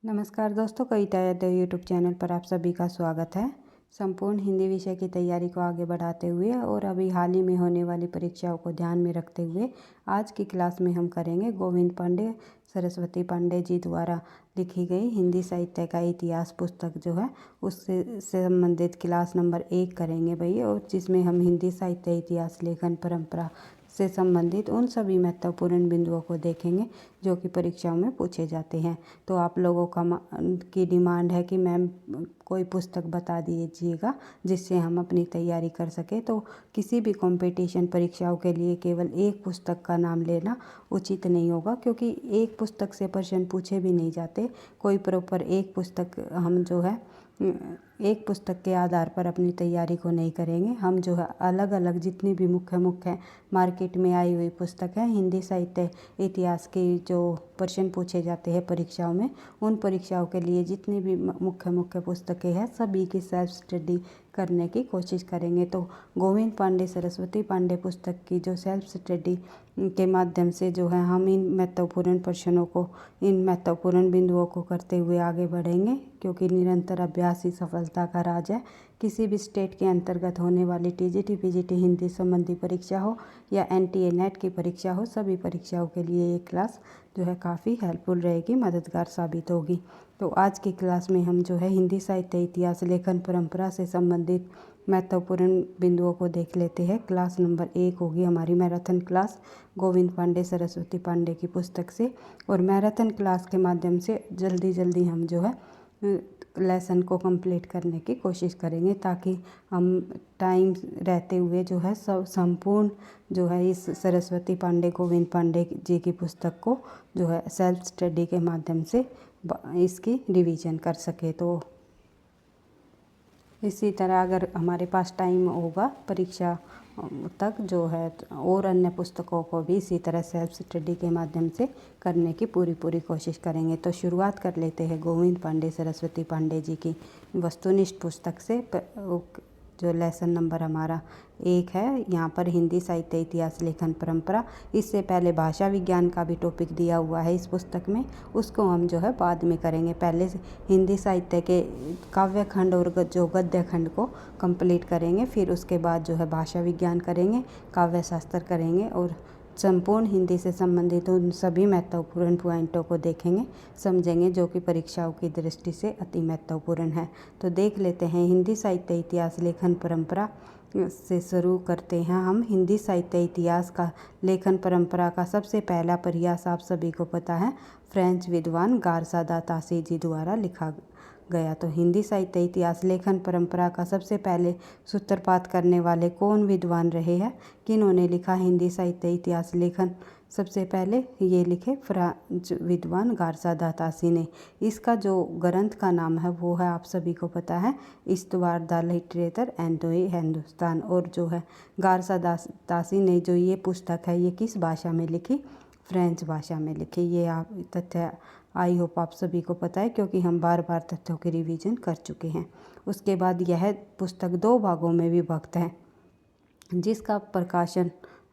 नमस्कार दोस्तों, कविता Yadav YouTube channel पर आप सभी का स्वागत है। संपूर्ण हिंदी विषय की तैयारी को आगे बढ़ाते हुए और अभी हाल ही में होने वाली परीक्षाओं को ध्यान में रखते हुए आज की क्लास में हम करेंगे गोविंद पांडे सरस्वती पांडे जी द्वारा लिखी गई हिंदी साहित्य का इतिहास पुस्तक जो है उससे संबंधित क्लास नंबर 1 करेंगे भैया, और जिसमें हम हिंदी साहित्य इतिहास लेखन परंपरा से संबंधित उन सभी महत्वपूर्ण बिंदुओं को देखेंगे जो कि परीक्षाओं में पूछे जाते हैं। तो आप लोगों की डिमांड है कि मैम कोई पुस्तक बता दीजिएगा जिससे हम अपनी तैयारी कर सकें। तो किसी भी कंपटीशन परीक्षाओं के लिए केवल एक पुस्तक का नाम लेना उचित नहीं होगा, क्योंकि एक पुस्तक से प्रश्न पूछे भी नहीं जाते। कोई प्रॉपर एक पुस्तक हम जो है एक पुस्तक के आधार पर अपनी तैयारी को नहीं करेंगे। हम जो है अलग अलग जितनी भी मुख्य मार्केट में आई हुई पुस्तक है हिंदी साहित्य इतिहास के जो प्रश्न पूछे जाते हैं परीक्षाओं में, उन परीक्षाओं के लिए जितनी भी मुख्य पुस्तकें हैं सभी की सेल्फ स्टडी करने की कोशिश करेंगे। तो गोविंद पांडे सरस्वती पांडे पुस्तक की जो सेल्फ स्टडी के माध्यम से जो है हम इन महत्वपूर्ण प्रश्नों को, इन महत्वपूर्ण बिंदुओं को करते हुए आगे बढ़ेंगे, क्योंकि निरंतर अभ्यास ही सफलता का राज है। किसी भी स्टेट के अंतर्गत होने वाली टीजीटी पीजीटी हिंदी संबंधी परीक्षा हो या एनटीए नेट की परीक्षा हो, सभी परीक्षाओं के लिए ये क्लास जो है काफ़ी हेल्पफुल रहेगी, मददगार साबित होगी। तो आज की क्लास में हम जो है हिंदी साहित्य इतिहास लेखन परंपरा से संबंधित महत्वपूर्ण बिंदुओं को देख लेते हैं। क्लास नंबर 1 होगी हमारी मैराथन क्लास गोविंद पांडे सरस्वती पांडे की पुस्तक से, और मैराथन क्लास के माध्यम से जल्दी हम जो है लेसन को कंप्लीट करने की कोशिश करेंगे, ताकि हम टाइम रहते हुए जो है सब संपूर्ण जो है इस सरस्वती पांडे गोविंद पांडे जी की पुस्तक को जो है सेल्फ स्टडी के माध्यम से इसकी रिवीजन कर सके। तो इसी तरह अगर हमारे पास टाइम होगा परीक्षा तक जो है और अन्य पुस्तकों को भी इसी तरह सेल्फ स्टडी के माध्यम से करने की पूरी कोशिश करेंगे। तो शुरुआत कर लेते हैं गोविंद पांडे सरस्वती पांडे जी की वस्तुनिष्ठ पुस्तक से। जो लेसन नंबर हमारा 1 है, यहाँ पर हिंदी साहित्य इतिहास लेखन परंपरा। इससे पहले भाषा विज्ञान का भी टॉपिक दिया हुआ है इस पुस्तक में, उसको हम जो है बाद में करेंगे। पहले हिंदी साहित्य के काव्य खंड और जो गद्य खंड को कंप्लीट करेंगे, फिर उसके बाद जो है भाषा विज्ञान करेंगे, काव्य शास्त्र करेंगे और संपूर्ण हिंदी से संबंधित उन सभी महत्वपूर्ण पॉइंटों को देखेंगे, समझेंगे, जो कि परीक्षाओं की दृष्टि से अति महत्वपूर्ण है। तो देख लेते हैं हिंदी साहित्य इतिहास लेखन परंपरा से शुरू करते हैं हम। हिंदी साहित्य इतिहास का लेखन परंपरा का सबसे पहला प्रयास आप सभी को पता है फ्रेंच विद्वान गारसा दा तासी जी द्वारा लिखा गया। तो हिंदी साहित्य इतिहास लेखन परंपरा का सबसे पहले सूत्रपात करने वाले कौन विद्वान रहे हैं, किन्होंने लिखा हिंदी साहित्य इतिहास लेखन? सबसे पहले ये लिखे फ्रेंच विद्वान गारसा दा तासी ने। इसका जो ग्रंथ का नाम है वो है, आप सभी को पता है, इस्तवार द लिटरेचर एंड हिंदुस्तान। और जो है गारसा दा तासी ने जो ये पुस्तक है ये किस भाषा में लिखी? फ्रेंच भाषा में लिखी। ये आप तथ्य आई होप आप सभी को पता है, क्योंकि हम बार तथ्यों की रिवीजन कर चुके हैं। उसके बाद यह पुस्तक 2 भागों में विभक्त है, जिसका प्रकाशन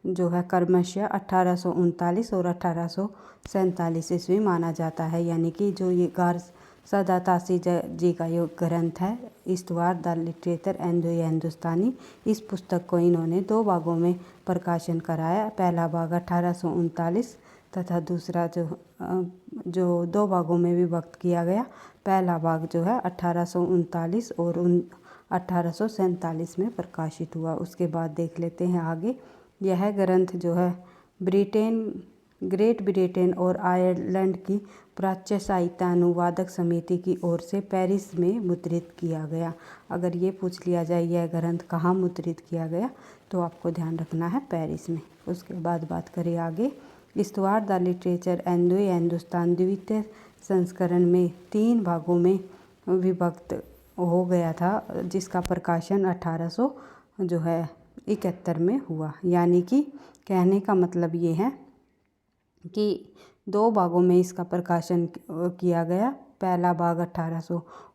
जो है क्रमशः 1839 और 1847 ईस्वी माना जाता है। यानी कि जो ये गारसा दा तासी जी का ये ग्रंथ है इस्तवार द लिटरेचर एंड हिंदुस्तानी, इस पुस्तक को इन्होंने 2 भागों में प्रकाशन कराया। पहला भाग 1839 तथा दूसरा जो 2 भागों में विभक्त किया गया। पहला भाग जो है 1839 और 1847 में प्रकाशित हुआ। उसके बाद देख लेते हैं आगे। यह ग्रंथ जो है ग्रेट ब्रिटेन और आयरलैंड की प्राच्य साहित्य अनुवादक समिति की ओर से पेरिस में मुद्रित किया गया। अगर ये पूछ लिया जाए यह ग्रंथ कहाँ मुद्रित किया गया, तो आपको ध्यान रखना है पेरिस में। उसके बाद बात करें आगे। इस्तवार द लिटरेचर एंड हिंदुस्तान द्वितीय संस्करण में 3 भागों में विभक्त हो गया था, जिसका प्रकाशन 1871 में हुआ। यानी कि कहने का मतलब ये है कि 2 भागों में इसका प्रकाशन किया गया। पहला भाग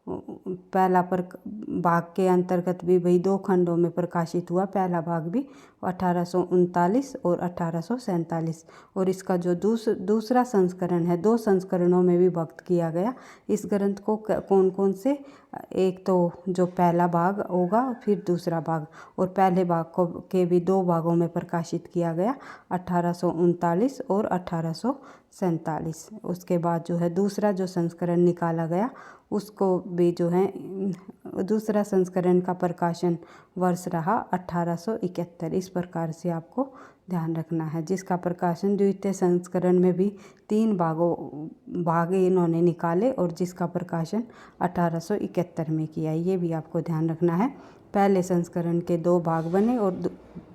पहला भाग के अंतर्गत भी वही 2 खंडों में प्रकाशित हुआ। पहला भाग भी 1839 और 1847, और इसका जो दूसरा संस्करण है, 2 संस्करणों में विभक्त किया गया। इस ग्रंथ को कौन कौन से, एक तो जो पहला भाग होगा, फिर दूसरा भाग, और पहले भाग को के भी 2 भागों में प्रकाशित किया गया, 1839 और 1847। उसके बाद जो है दूसरा जो संस्करण निकाला गया, उसको भी जो है दूसरा संस्करण का प्रकाशन वर्ष रहा 1871। इस प्रकार से आपको ध्यान रखना है, जिसका प्रकाशन द्वितीय संस्करण में भी 3 भाग इन्होंने निकाले, और जिसका प्रकाशन 1871 में किया। ये भी आपको ध्यान रखना है। पहले संस्करण के 2 भाग बने और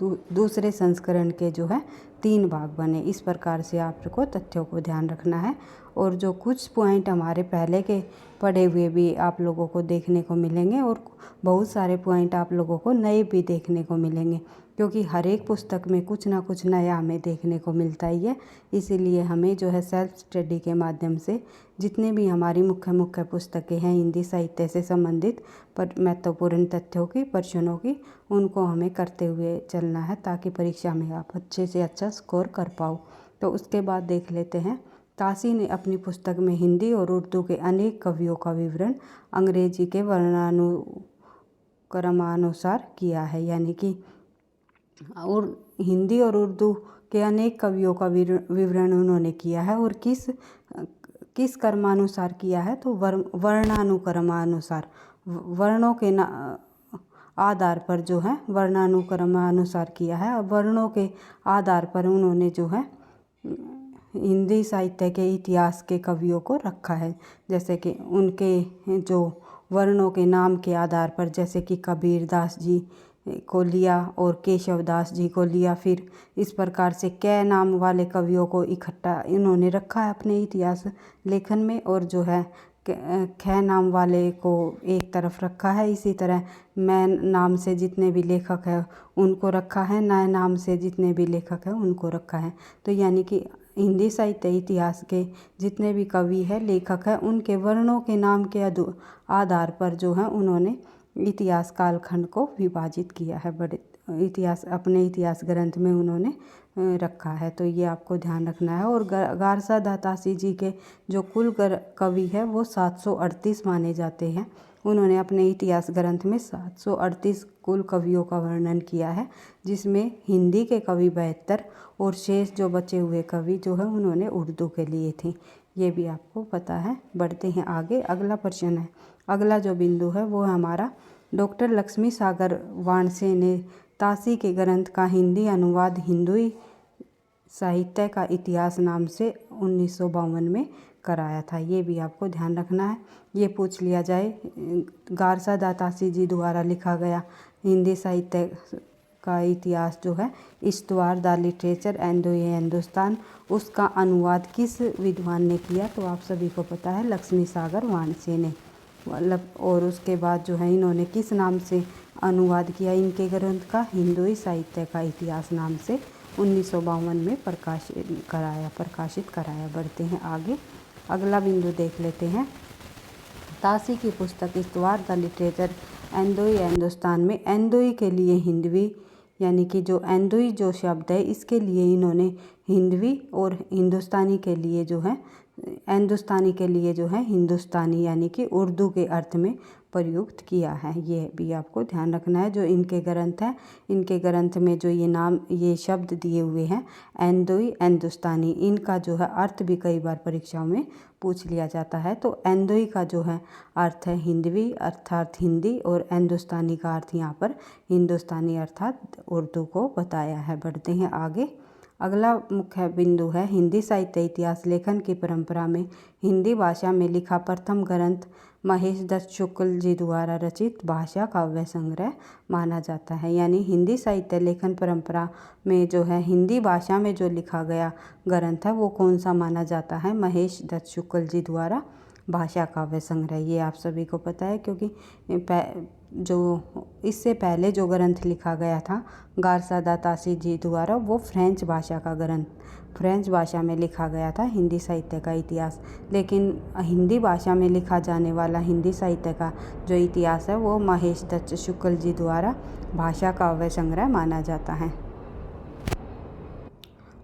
दूसरे संस्करण के जो है 3 भाग बने। इस प्रकार से आपको तथ्यों को ध्यान रखना है। और जो कुछ पॉइंट हमारे पहले के पढ़े हुए भी आप लोगों को देखने को मिलेंगे, और बहुत सारे पॉइंट आप लोगों को नए भी देखने को मिलेंगे, क्योंकि हर एक पुस्तक में कुछ ना कुछ नया हमें देखने को मिलता ही है। इसीलिए हमें जो है सेल्फ स्टडी के माध्यम से जितने भी हमारी मुख्य पुस्तकें हैं हिंदी साहित्य से संबंधित पर महत्वपूर्ण तथ्यों की, प्रश्नों की, उनको हमें करते हुए चलना है, ताकि परीक्षा में आप अच्छे से अच्छा स्कोर कर पाओ। तो उसके बाद देख लेते हैं, तासी ने अपनी पुस्तक में हिंदी और उर्दू के अनेक कवियों का विवरण अंग्रेजी के वर्णानुक्रमानुसार किया है। यानी कि और हिंदी और उर्दू के अनेक कवियों का विवरण उन्होंने किया है, और किस क्रमानुसार किया है, तो वर्णानुक्रमानुसार, वर्णों के आधार पर जो है वर्णानुक्रमानुसार किया है। अब वर्णों के आधार पर उन्होंने जो है हिंदी साहित्य के इतिहास के कवियों को रखा है, जैसे कि उनके जो वर्णों के नाम के आधार पर, जैसे कि कबीर दास जी को लिया और केशव दास जी को लिया। फिर इस प्रकार से कै नाम वाले कवियों को इकट्ठा इन्होंने रखा है अपने इतिहास लेखन में, और जो है ख नाम वाले को एक तरफ रखा है। इसी तरह मैं नाम से जितने भी लेखक हैं उनको रखा है, नए नाम से जितने भी लेखक हैं उनको रखा है। तो यानी कि हिंदी साहित्य इतिहास के जितने भी कवि हैं, लेखक हैं, उनके वर्णों के नाम के आधार पर जो है उन्होंने इतिहास कालखंड को विभाजित किया है। बड़े अपने इतिहास ग्रंथ में उन्होंने रखा है। तो ये आपको ध्यान रखना है। और गारसा दातासी जी के जो कुल कवि है वो 738 माने जाते हैं। उन्होंने अपने इतिहास ग्रंथ में 738 कुल कवियों का वर्णन किया है, जिसमें हिंदी के कवि 72 और शेष जो बचे हुए कवि जो है उन्होंने उर्दू के लिए थे। ये भी आपको पता है। बढ़ते हैं आगे। अगला प्रश्न है, अगला जो बिंदु है वो है हमारा, डॉक्टर लक्ष्मी सागर वाणसे ने तासी के ग्रंथ का हिंदी अनुवाद हिंदुई साहित्य का इतिहास नाम से 1952 में कराया था। ये भी आपको ध्यान रखना है। ये पूछ लिया जाए, गारसा दातासी जी द्वारा लिखा गया हिंदी साहित्य का इतिहास जो है, इश्तवार द लिटरेचर एंड हिंदुस्तान, उसका अनुवाद किस विद्वान ने किया? तो आप सभी को पता है, लक्ष्मी सागर वाणसे ने। और उसके बाद जो है इन्होंने किस नाम से अनुवाद किया इनके ग्रंथ का? हिंदुई साहित्य का इतिहास नाम से 1952 में प्रकाशित कराया। बढ़ते हैं आगे। अगला बिंदु देख लेते हैं। तासी की पुस्तक इश्तवार द लिटरेचर एंदोई हिंदुस्तान में एंदोई के लिए हिंदवी, यानी कि जो एंदोई जो शब्द है इसके लिए इन्होंने हिंदवी, और हिंदुस्तानी के लिए जो है हिंदुस्तानी यानी कि उर्दू के अर्थ में प्रयुक्त किया है। ये भी आपको ध्यान रखना है। जो इनके ग्रंथ हैं, इनके ग्रंथ में जो ये शब्द दिए हुए हैं एंदोई, हिंदुस्तानी, इनका जो है अर्थ भी कई बार परीक्षाओं में पूछ लिया जाता है। तो एंदोई का जो है अर्थ है हिंदवी अर्थात हिंदी, और हिंदुस्तानी का अर्थ यहाँ पर हिंदुस्तानी अर्थात उर्दू को बताया है। बढ़ते हैं आगे। अगला मुख्य बिंदु है, हिंदी साहित्य इतिहास लेखन की परंपरा में हिंदी भाषा में लिखा प्रथम ग्रंथ महेश दत्त शुक्ल जी द्वारा रचित भाषा काव्य संग्रह माना जाता है। यानी हिंदी साहित्य लेखन परंपरा में जो है हिंदी भाषा में जो लिखा गया ग्रंथ है वो कौन सा माना जाता है? महेश दत्त शुक्ल जी द्वारा भाषा काव्य संग्रह। ये आप सभी को पता है, क्योंकि जो इससे पहले जो ग्रंथ लिखा गया था गारसा दा तासी जी द्वारा, वो फ्रेंच भाषा का ग्रंथ, फ्रेंच भाषा में लिखा गया था हिंदी साहित्य का इतिहास। लेकिन हिंदी भाषा में लिखा जाने वाला हिंदी साहित्य का जो इतिहास है वो महेश दत्त शुक्ल जी द्वारा भाषा काव्य संग्रह माना जाता है।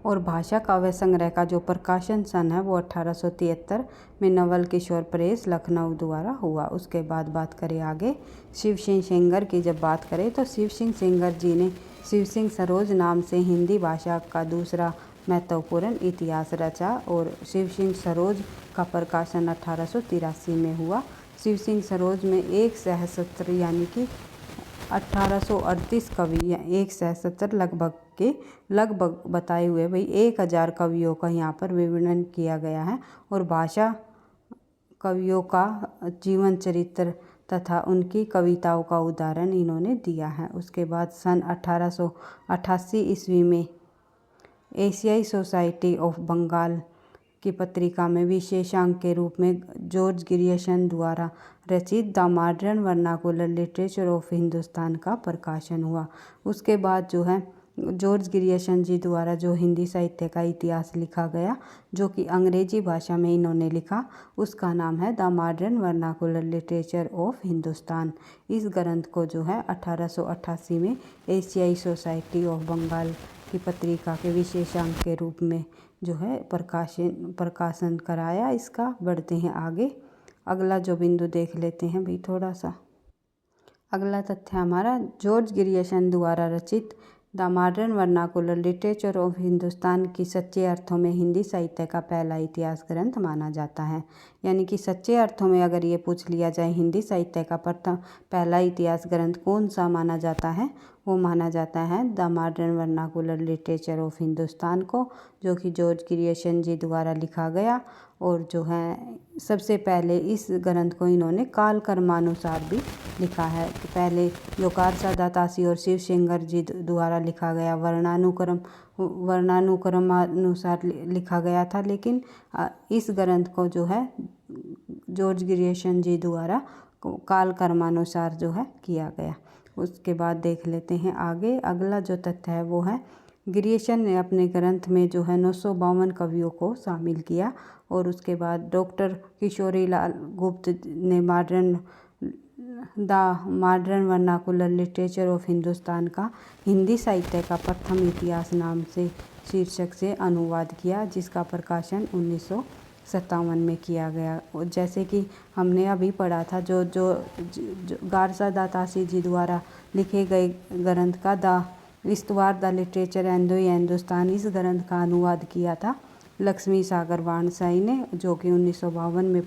और भाषा काव्य संग्रह का जो प्रकाशन सन है वो 1873 में नवल किशोर प्रेस लखनऊ द्वारा हुआ। उसके बाद बात करें आगे शिव सिंह सेंगर की। जब बात करें तो शिव सिंह सेंगर जी ने शिव सिंह सरोज नाम से हिंदी भाषा का दूसरा महत्वपूर्ण इतिहास रचा और शिव सिंह सरोज का प्रकाशन 1883 में हुआ। शिव सिंह सरोज में एक सहस्त्र यानी कि 1838 कवि या एक सहस्त्र लगभग बताए हुए भाई 1000 कवियों का यहाँ पर विवरण किया गया है और भाषा कवियों का जीवन चरित्र तथा उनकी कविताओं का उदाहरण इन्होंने दिया है। उसके बाद सन 1888 ईस्वी में एशियाई सोसाइटी ऑफ बंगाल की पत्रिका में विशेषांक के रूप में जॉर्ज ग्रियर्सन द्वारा रचित the modern vernacular literature of Hindustan का प्रकाशन हुआ। उसके बाद जो है जॉर्ज ग्रियर्सन जी द्वारा जो हिंदी साहित्य का इतिहास लिखा गया, जो कि अंग्रेजी भाषा में इन्होंने लिखा, उसका नाम है the modern vernacular literature of Hindustan. इस ग्रंथ को जो है 1888 में एशियाई सोसाइटी ऑफ बंगाल की पत्रिका के विशेषांक के रूप में जो है प्रकाशन कराया। इसका बढ़ते हैं आगे, अगला जो बिंदु देख लेते हैं भाई थोड़ा सा। अगला तथ्य हमारा जॉर्ज ग्रियर्सन द्वारा रचित the modern vernacular literature of Hindustan की सच्चे अर्थों में हिंदी साहित्य का पहला इतिहास ग्रंथ माना जाता है। यानी कि सच्चे अर्थों में अगर ये पूछ लिया जाए हिंदी साहित्य का पहला इतिहास ग्रंथ कौन सा माना जाता है, वो माना जाता है the modern vernacular literature of Hindustan को, जो कि जॉर्ज ग्रियर्सन जी द्वारा लिखा गया। और जो है सबसे पहले इस ग्रंथ को इन्होंने काल कर्मानुसार भी लिखा है। कि पहले जो गारसा दा तासी और शिव सेंगर जी द्वारा लिखा गया वर्णानुक्रमानुसार लिखा गया था, लेकिन इस ग्रंथ को जो है जॉर्ज ग्रियर्सन जी द्वारा काल कर्मानुसार जो है किया गया। उसके बाद देख लेते हैं आगे, अगला जो तथ्य है वो है ग्रियर्सन ने अपने ग्रंथ में जो है 952 कवियों को शामिल किया। और उसके बाद डॉक्टर किशोरी लाल गुप्त ने the modern vernacular literature of Hindustan का हिंदी साहित्य का प्रथम इतिहास नाम से शीर्षक से अनुवाद किया, जिसका प्रकाशन 1957 में किया गया। और जैसे कि हमने अभी पढ़ा था जो गारसा दा तासी जी द्वारा लिखे गए ग्रंथ का द इस्तवार द लिटरेचर एंड हिंदुस्तान, इस ग्रंथ का अनुवाद किया था लक्ष्मी सागर वाणसाई ने, जो कि 1952 में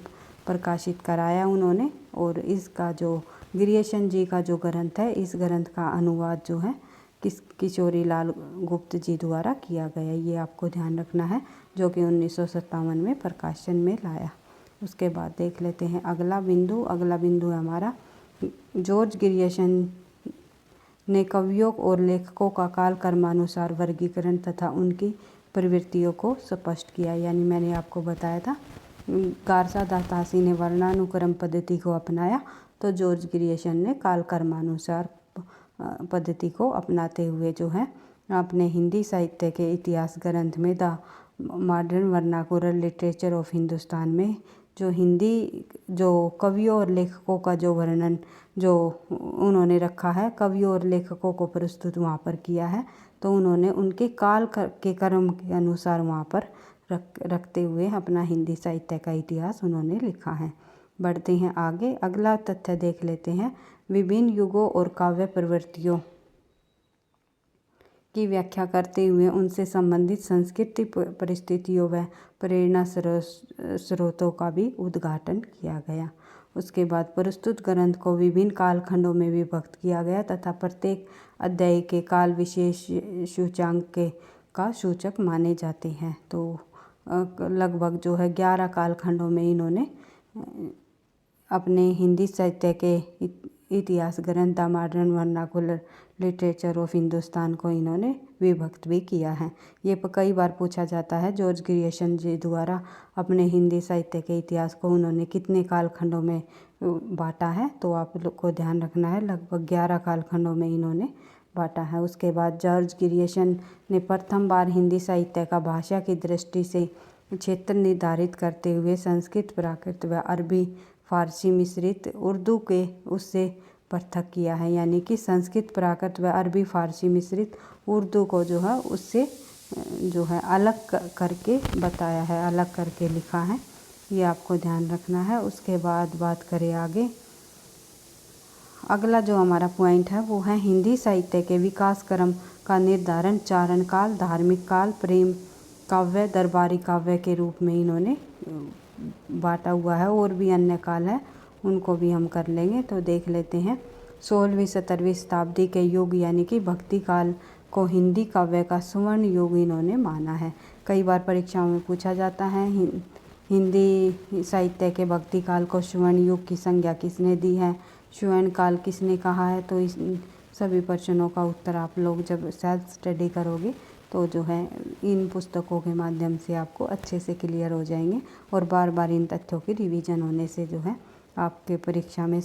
प्रकाशित कराया उन्होंने। और इसका जो ग्रियर्सन जी का जो ग्रंथ है, इस ग्रंथ का अनुवाद जो है किशोरी लाल गुप्त जी द्वारा किया गया। ये आपको ध्यान रखना है, जो कि 1957 में प्रकाशन में लाया। उसके बाद देख लेते हैं अगला बिंदु है हमारा जॉर्ज ग्रियर्सन ने कवियों और लेखकों का काल कर्मानुसार वर्गीकरण तथा उनकी प्रवृत्तियों को स्पष्ट किया। यानी मैंने आपको बताया था गारसा दा तासी ने वर्णानुक्रम पद्धति को अपनाया, तो जॉर्ज ग्रियर्सन ने काल कर्मानुसार पद्धति को अपनाते हुए जो है अपने हिंदी साहित्य के इतिहास ग्रंथ में the modern vernacular literature of Hindustan में जो हिंदी जो कवियों और लेखकों का जो वर्णन जो उन्होंने रखा है, कवियों और लेखकों को प्रस्तुत वहाँ पर किया है, तो उन्होंने उनके काल के क्रम के अनुसार वहाँ पर रखते हुए अपना हिंदी साहित्य का इतिहास उन्होंने लिखा है। बढ़ते हैं आगे, अगला तथ्य देख लेते हैं विभिन्न युगों और काव्य प्रवृत्तियों की व्याख्या करते हुए उनसे संबंधित संस्कृति परिस्थितियों व प्रेरणा स्रोतों का भी उद्घाटन किया गया। उसके बाद प्रस्तुत ग्रंथ को विभिन्न कालखंडों में विभक्त किया गया तथा प्रत्येक अध्याय के काल विशेष सूचांक का सूचक माने जाते हैं। तो लगभग जो है 11 कालखंडों में इन्होंने अपने हिंदी साहित्य के इतिहास ग्रंथ the modern vernacular literature of Hindustan को इन्होंने विभक्त भी किया है। ये कई बार पूछा जाता है जॉर्ज ग्रियर्सन जी द्वारा अपने हिंदी साहित्य के इतिहास को उन्होंने कितने कालखंडों में बांटा है, तो आप लोग को ध्यान रखना है लगभग 11 कालखंडों में इन्होंने बांटा है। उसके बाद जॉर्ज ग्रियर्सन ने प्रथम बार हिंदी साहित्य का भाषा की दृष्टि से क्षेत्र निर्धारित करते हुए संस्कृत, प्राकृत व अरबी, फारसी मिश्रित उर्दू के उससे पृथक किया है। यानी कि संस्कृत, प्राकृत व अरबी, फारसी मिश्रित उर्दू को जो है उससे जो है अलग करके बताया है, अलग करके लिखा है, ये आपको ध्यान रखना है। उसके बाद बात करें आगे, अगला जो हमारा पॉइंट है वो है हिंदी साहित्य के विकास क्रम का निर्धारण चारण काल, धार्मिक काल, प्रेम काव्य, दरबारी काव्य के रूप में इन्होंने बांटा हुआ है। और भी अन्य काल है, उनको भी हम कर लेंगे। तो देख लेते हैं 16वीं 17वीं शताब्दी के युग यानी कि भक्ति काल को हिंदी काव्य का स्वर्ण युग इन्होंने माना है। कई बार परीक्षाओं में पूछा जाता है हिंदी साहित्य के भक्ति काल को स्वर्ण युग की संज्ञा किसने दी है, स्वर्ण काल किसने कहा है। तो इस सभी प्रश्नों का उत्तर आप लोग जब सेल्फ स्टडी करोगे तो जो है इन पुस्तकों के माध्यम से आपको अच्छे से क्लियर हो जाएंगे और बार बार इन तथ्यों की रिवीजन होने से जो है आपके परीक्षा में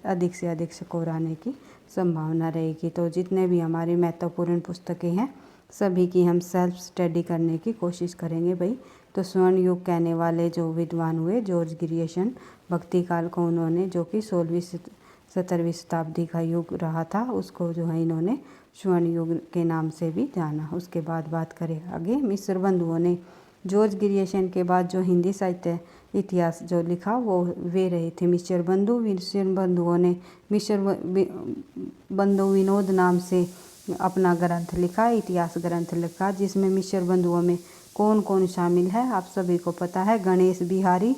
अधिक से अधिक स्कोर आने की संभावना रहेगी। तो जितने भी हमारी महत्वपूर्ण पुस्तकें हैं सभी की हम सेल्फ स्टडी करने की कोशिश करेंगे भाई। तो स्वर्ण युग कहने वाले जो विद्वान हुए जॉर्ज ग्रियर्सन, भक्ति काल को उन्होंने जो कि 16वीं 17वीं शताब्दी का युग रहा था उसको जो है इन्होंने स्वर्ण युग के नाम से भी जाना। उसके बाद बात करें आगे, मिश्र बंधुओं ने जॉर्ज ग्रियर्सन के बाद जो हिंदी साहित्य इतिहास जो लिखा वो वे रहे थे मिश्र बंधु। मिश्र बंधुओं ने मिश्र बंधु विनोद नाम से अपना ग्रंथ लिखा, इतिहास ग्रंथ लिखा, जिसमें मिश्र बंधुओं में कौन कौन शामिल है आप सभी को पता है। गणेश बिहारी,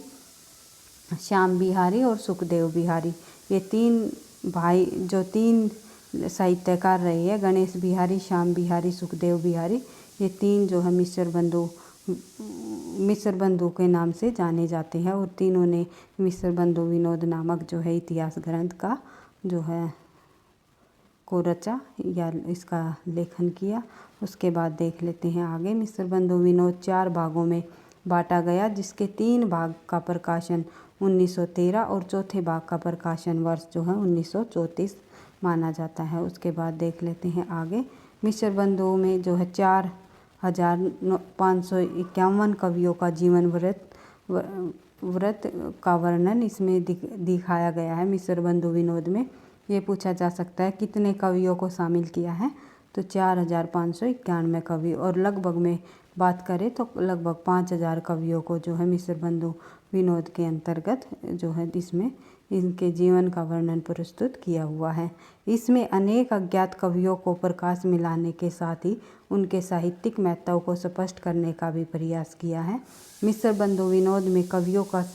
श्याम बिहारी और सुखदेव बिहारी, ये तीन भाई जो तीन साहित्यकार रहे हैं, गणेश बिहारी, श्याम बिहारी, सुखदेव बिहारी, ये तीन जो है मिश्र बंधु के नाम से जाने जाते हैं। और तीनों ने मिश्र बंधु विनोद नामक जो है इतिहास ग्रंथ का जो है को रचा या इसका लेखन किया। उसके बाद देख लेते हैं आगे, मिश्र बंधु विनोद 4 भागों में बांटा गया, जिसके 3 भाग का प्रकाशन 1913 और चौथे भाग का प्रकाशन वर्ष जो है 1934 माना जाता है। उसके बाद देख लेते हैं आगे, मिश्र बंधुओं में जो है 4551 कवियों का जीवन व्रत का वर्णन इसमें दिखाया गया है। मिश्र बंधु विनोद में ये पूछा जा सकता है कितने कवियों को शामिल किया है, तो 4591 कवि, और लगभग में बात करें तो लगभग 5000 कवियों को जो है मिश्र बंधु विनोद के अंतर्गत जो है इसमें इनके जीवन का वर्णन प्रस्तुत किया हुआ है। इसमें अनेक अज्ञात कवियों को प्रकाश में लाने के साथ ही उनके साहित्यिक महत्व को स्पष्ट करने का भी प्रयास किया है। मिश्र बंधु विनोद में कवियों का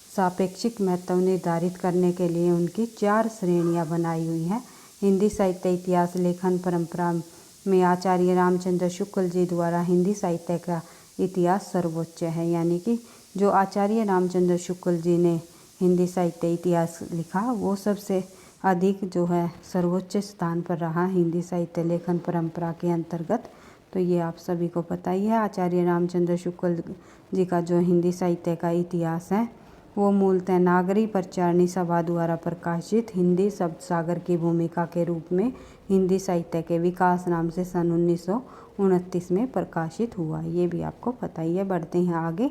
सापेक्षिक महत्व निर्धारित करने के लिए उनकी 4 श्रेणियां बनाई हुई हैं। हिंदी साहित्य इतिहास लेखन परंपरा में आचार्य रामचंद्र शुक्ल जी द्वारा हिंदी साहित्य का इतिहास सर्वोच्च है। यानी कि जो आचार्य रामचंद्र शुक्ल जी ने हिंदी साहित्य इतिहास लिखा वो सबसे अधिक जो है सर्वोच्च स्थान पर रहा हिंदी साहित्य लेखन परंपरा के अंतर्गत। तो ये आप सभी को पता ही है। आचार्य रामचंद्र शुक्ल जी का जो हिंदी साहित्य का इतिहास है वो मूलतः नागरी प्रचारणी सभा द्वारा प्रकाशित हिंदी शब्द सागर की भूमिका के रूप में हिंदी साहित्य के विकास नाम से सन 1929 में प्रकाशित हुआ। ये भी आपको पता ही है। बढ़ते हैं आगे,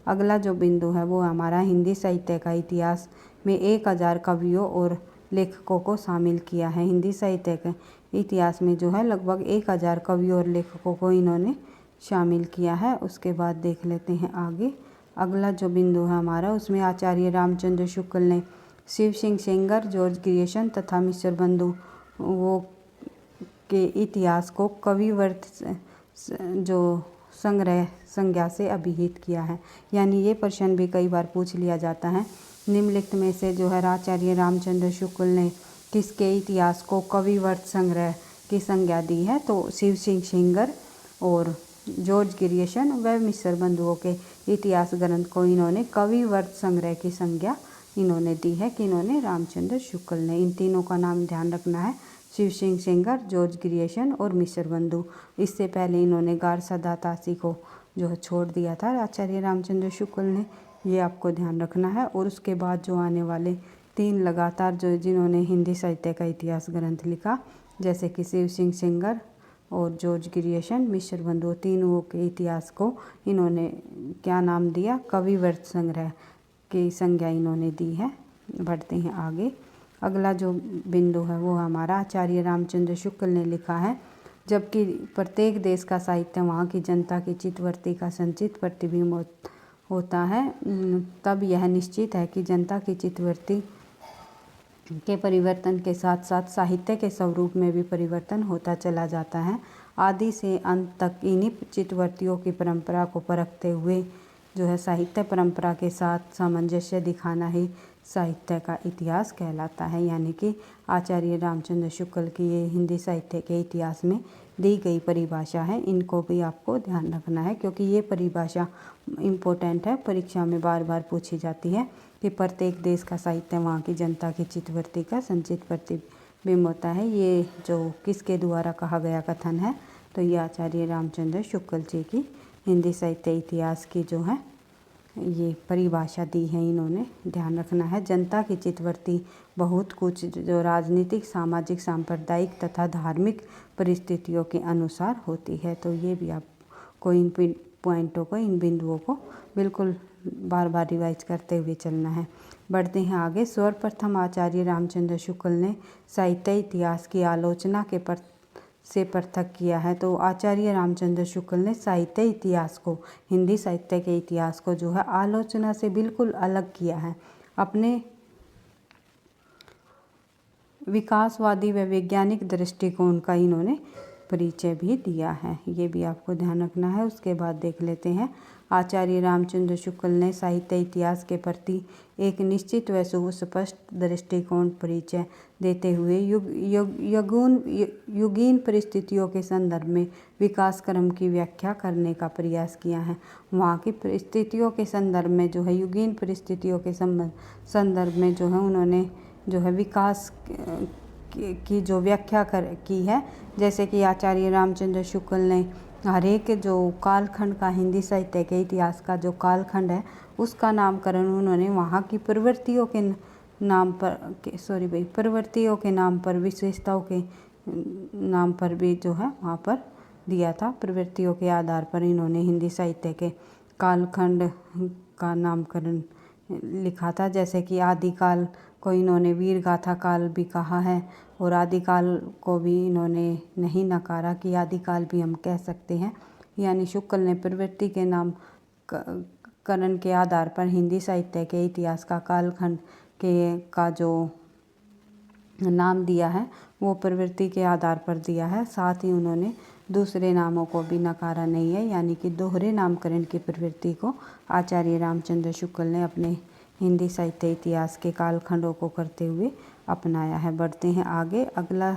अगला जो बिंदु है वो हमारा हिंदी साहित्य का इतिहास में 1000 कवियों और लेखकों को शामिल किया है। हिंदी साहित्य के इतिहास में जो है लगभग 1000 कवियों और लेखकों को इन्होंने शामिल किया है। उसके बाद देख लेते हैं आगे, अगला जो बिंदु है हमारा उसमें आचार्य रामचंद्र शुक्ल ने शिव सिंह सेंगर, जॉर्ज ग्रियर्सन तथा मिश्र बंधु वो के इतिहास को कविवर्त जो संग्रह संज्ञा से अभिहित किया है। यानी ये प्रश्न भी कई बार पूछ लिया जाता है, निम्नलिखित में से जो है आचार्य रामचंद्र शुक्ल ने किसके इतिहास को कविवर्त संग्रह की संज्ञा दी है, तो शिव सिंह सेंगर और जॉर्ज ग्रियर्सन व मिश्र बंधुओं के इतिहास ग्रंथ को इन्होंने कविवर्त संग्रह की संज्ञा इन्होंने दी है कि इन्होंने रामचंद्र शुक्ल ने। इन तीनों का नाम ध्यान रखना है, शिव सिंह सेंगर, जॉर्ज ग्रियर्सन और मिस्र बंधु। इससे पहले इन्होंने गारसा दातासी को जो है छोड़ दिया था आचार्य रामचंद्र शुक्ल ने, ये आपको ध्यान रखना है। और उसके बाद जो आने वाले 3 लगातार जो जिन्होंने हिंदी साहित्य का इतिहास ग्रंथ लिखा, जैसे कि शिव सिंह सेंगर और जॉर्ज ग्रियर्सन, मिस्र बंधु, तीनों के इतिहास को इन्होंने क्या नाम दिया, कविवर्त संग्रह की संज्ञा इन्होंने दी है। बढ़ते हैं आगे। अगला जो बिंदु है वो हमारा आचार्य रामचंद्र शुक्ल ने लिखा है, जबकि प्रत्येक देश का साहित्य वहाँ की जनता की चित्तवृत्ति का संचित प्रतिबिंब होता है, तब यह निश्चित है कि जनता की चित्तवृत्ति के परिवर्तन के साथ साथ साहित्य के स्वरूप में भी परिवर्तन होता चला जाता है। आदि से अंत तक इन्हीं चित्तवृत्तियों की परंपरा को परखते हुए जो है साहित्य परंपरा के साथ सामंजस्य दिखाना ही साहित्य का इतिहास कहलाता है। यानी कि आचार्य रामचंद्र शुक्ल की ये हिंदी साहित्य के इतिहास में दी गई परिभाषा है, इनको भी आपको ध्यान रखना है क्योंकि ये परिभाषा इम्पोर्टेंट है, परीक्षा में बार बार पूछी जाती है कि प्रत्येक देश का साहित्य वहाँ की जनता की चित्तवृत्ति का संचित प्रतिबिंब होता है। ये जो किसके द्वारा कहा गया कथन है, तो ये आचार्य रामचंद्र शुक्ल जी की हिंदी साहित्य इतिहास की जो है ये परिभाषा दी है, इन्होंने ध्यान रखना है। जनता की चित्तवृत्ति बहुत कुछ जो राजनीतिक, सामाजिक, सांप्रदायिक तथा धार्मिक परिस्थितियों के अनुसार होती है। तो ये भी आपको इन पॉइंटों को, इन बिंदुओं को बिल्कुल बार बार रिवाइज करते हुए चलना है। बढ़ते हैं आगे। सर्वप्रथम आचार्य रामचंद्र शुक्ल ने साहित्य इतिहास की आलोचना के से पृथक किया है। तो आचार्य रामचंद्र शुक्ल ने साहित्य इतिहास को, हिंदी साहित्य के इतिहास को जो है आलोचना से बिल्कुल अलग किया है। अपने विकासवादी व वैज्ञानिक दृष्टिकोण का इन्होंने परिचय भी दिया है, ये भी आपको ध्यान रखना है। उसके बाद देख लेते हैं, आचार्य रामचंद्र शुक्ल ने साहित्य इतिहास के प्रति एक निश्चित व सुस्पष्ट दृष्टिकोण परिचय देते हुए युगीन परिस्थितियों के संदर्भ में विकास क्रम की व्याख्या करने का प्रयास किया है। वहाँ की परिस्थितियों के संदर्भ में जो है, युगीन परिस्थितियों के संदर्भ में जो है उन्होंने जो है विकास की जो व्याख्या की है। जैसे कि आचार्य रामचंद्र शुक्ल ने हर एक जो कालखंड का, हिंदी साहित्य के इतिहास का जो कालखंड है उसका नामकरण उन्होंने वहाँ की प्रवृत्तियों के नाम पर, प्रवृत्तियों के नाम पर, विशेषताओं के नाम पर भी जो है वहाँ पर दिया था। प्रवृत्तियों के आधार पर इन्होंने हिंदी साहित्य के कालखंड का नामकरण लिखा था। जैसे कि आदिकाल को इन्होंने वीर गाथा काल भी कहा है और आदिकाल को भी इन्होंने नहीं नकारा कि आदिकाल भी हम कह सकते हैं। यानी शुक्ल ने प्रवृत्ति के नामकरण के आधार पर हिंदी साहित्य के इतिहास का कालखंड का जो नाम दिया है वो प्रवृत्ति के आधार पर दिया है। साथ ही उन्होंने दूसरे नामों को भी नकारा नहीं है, यानी कि दोहरे नामकरण की प्रवृत्ति को आचार्य रामचंद्र शुक्ल ने अपने हिंदी साहित्य इतिहास के कालखंडों को करते हुए अपनाया है। बढ़ते हैं आगे। अगला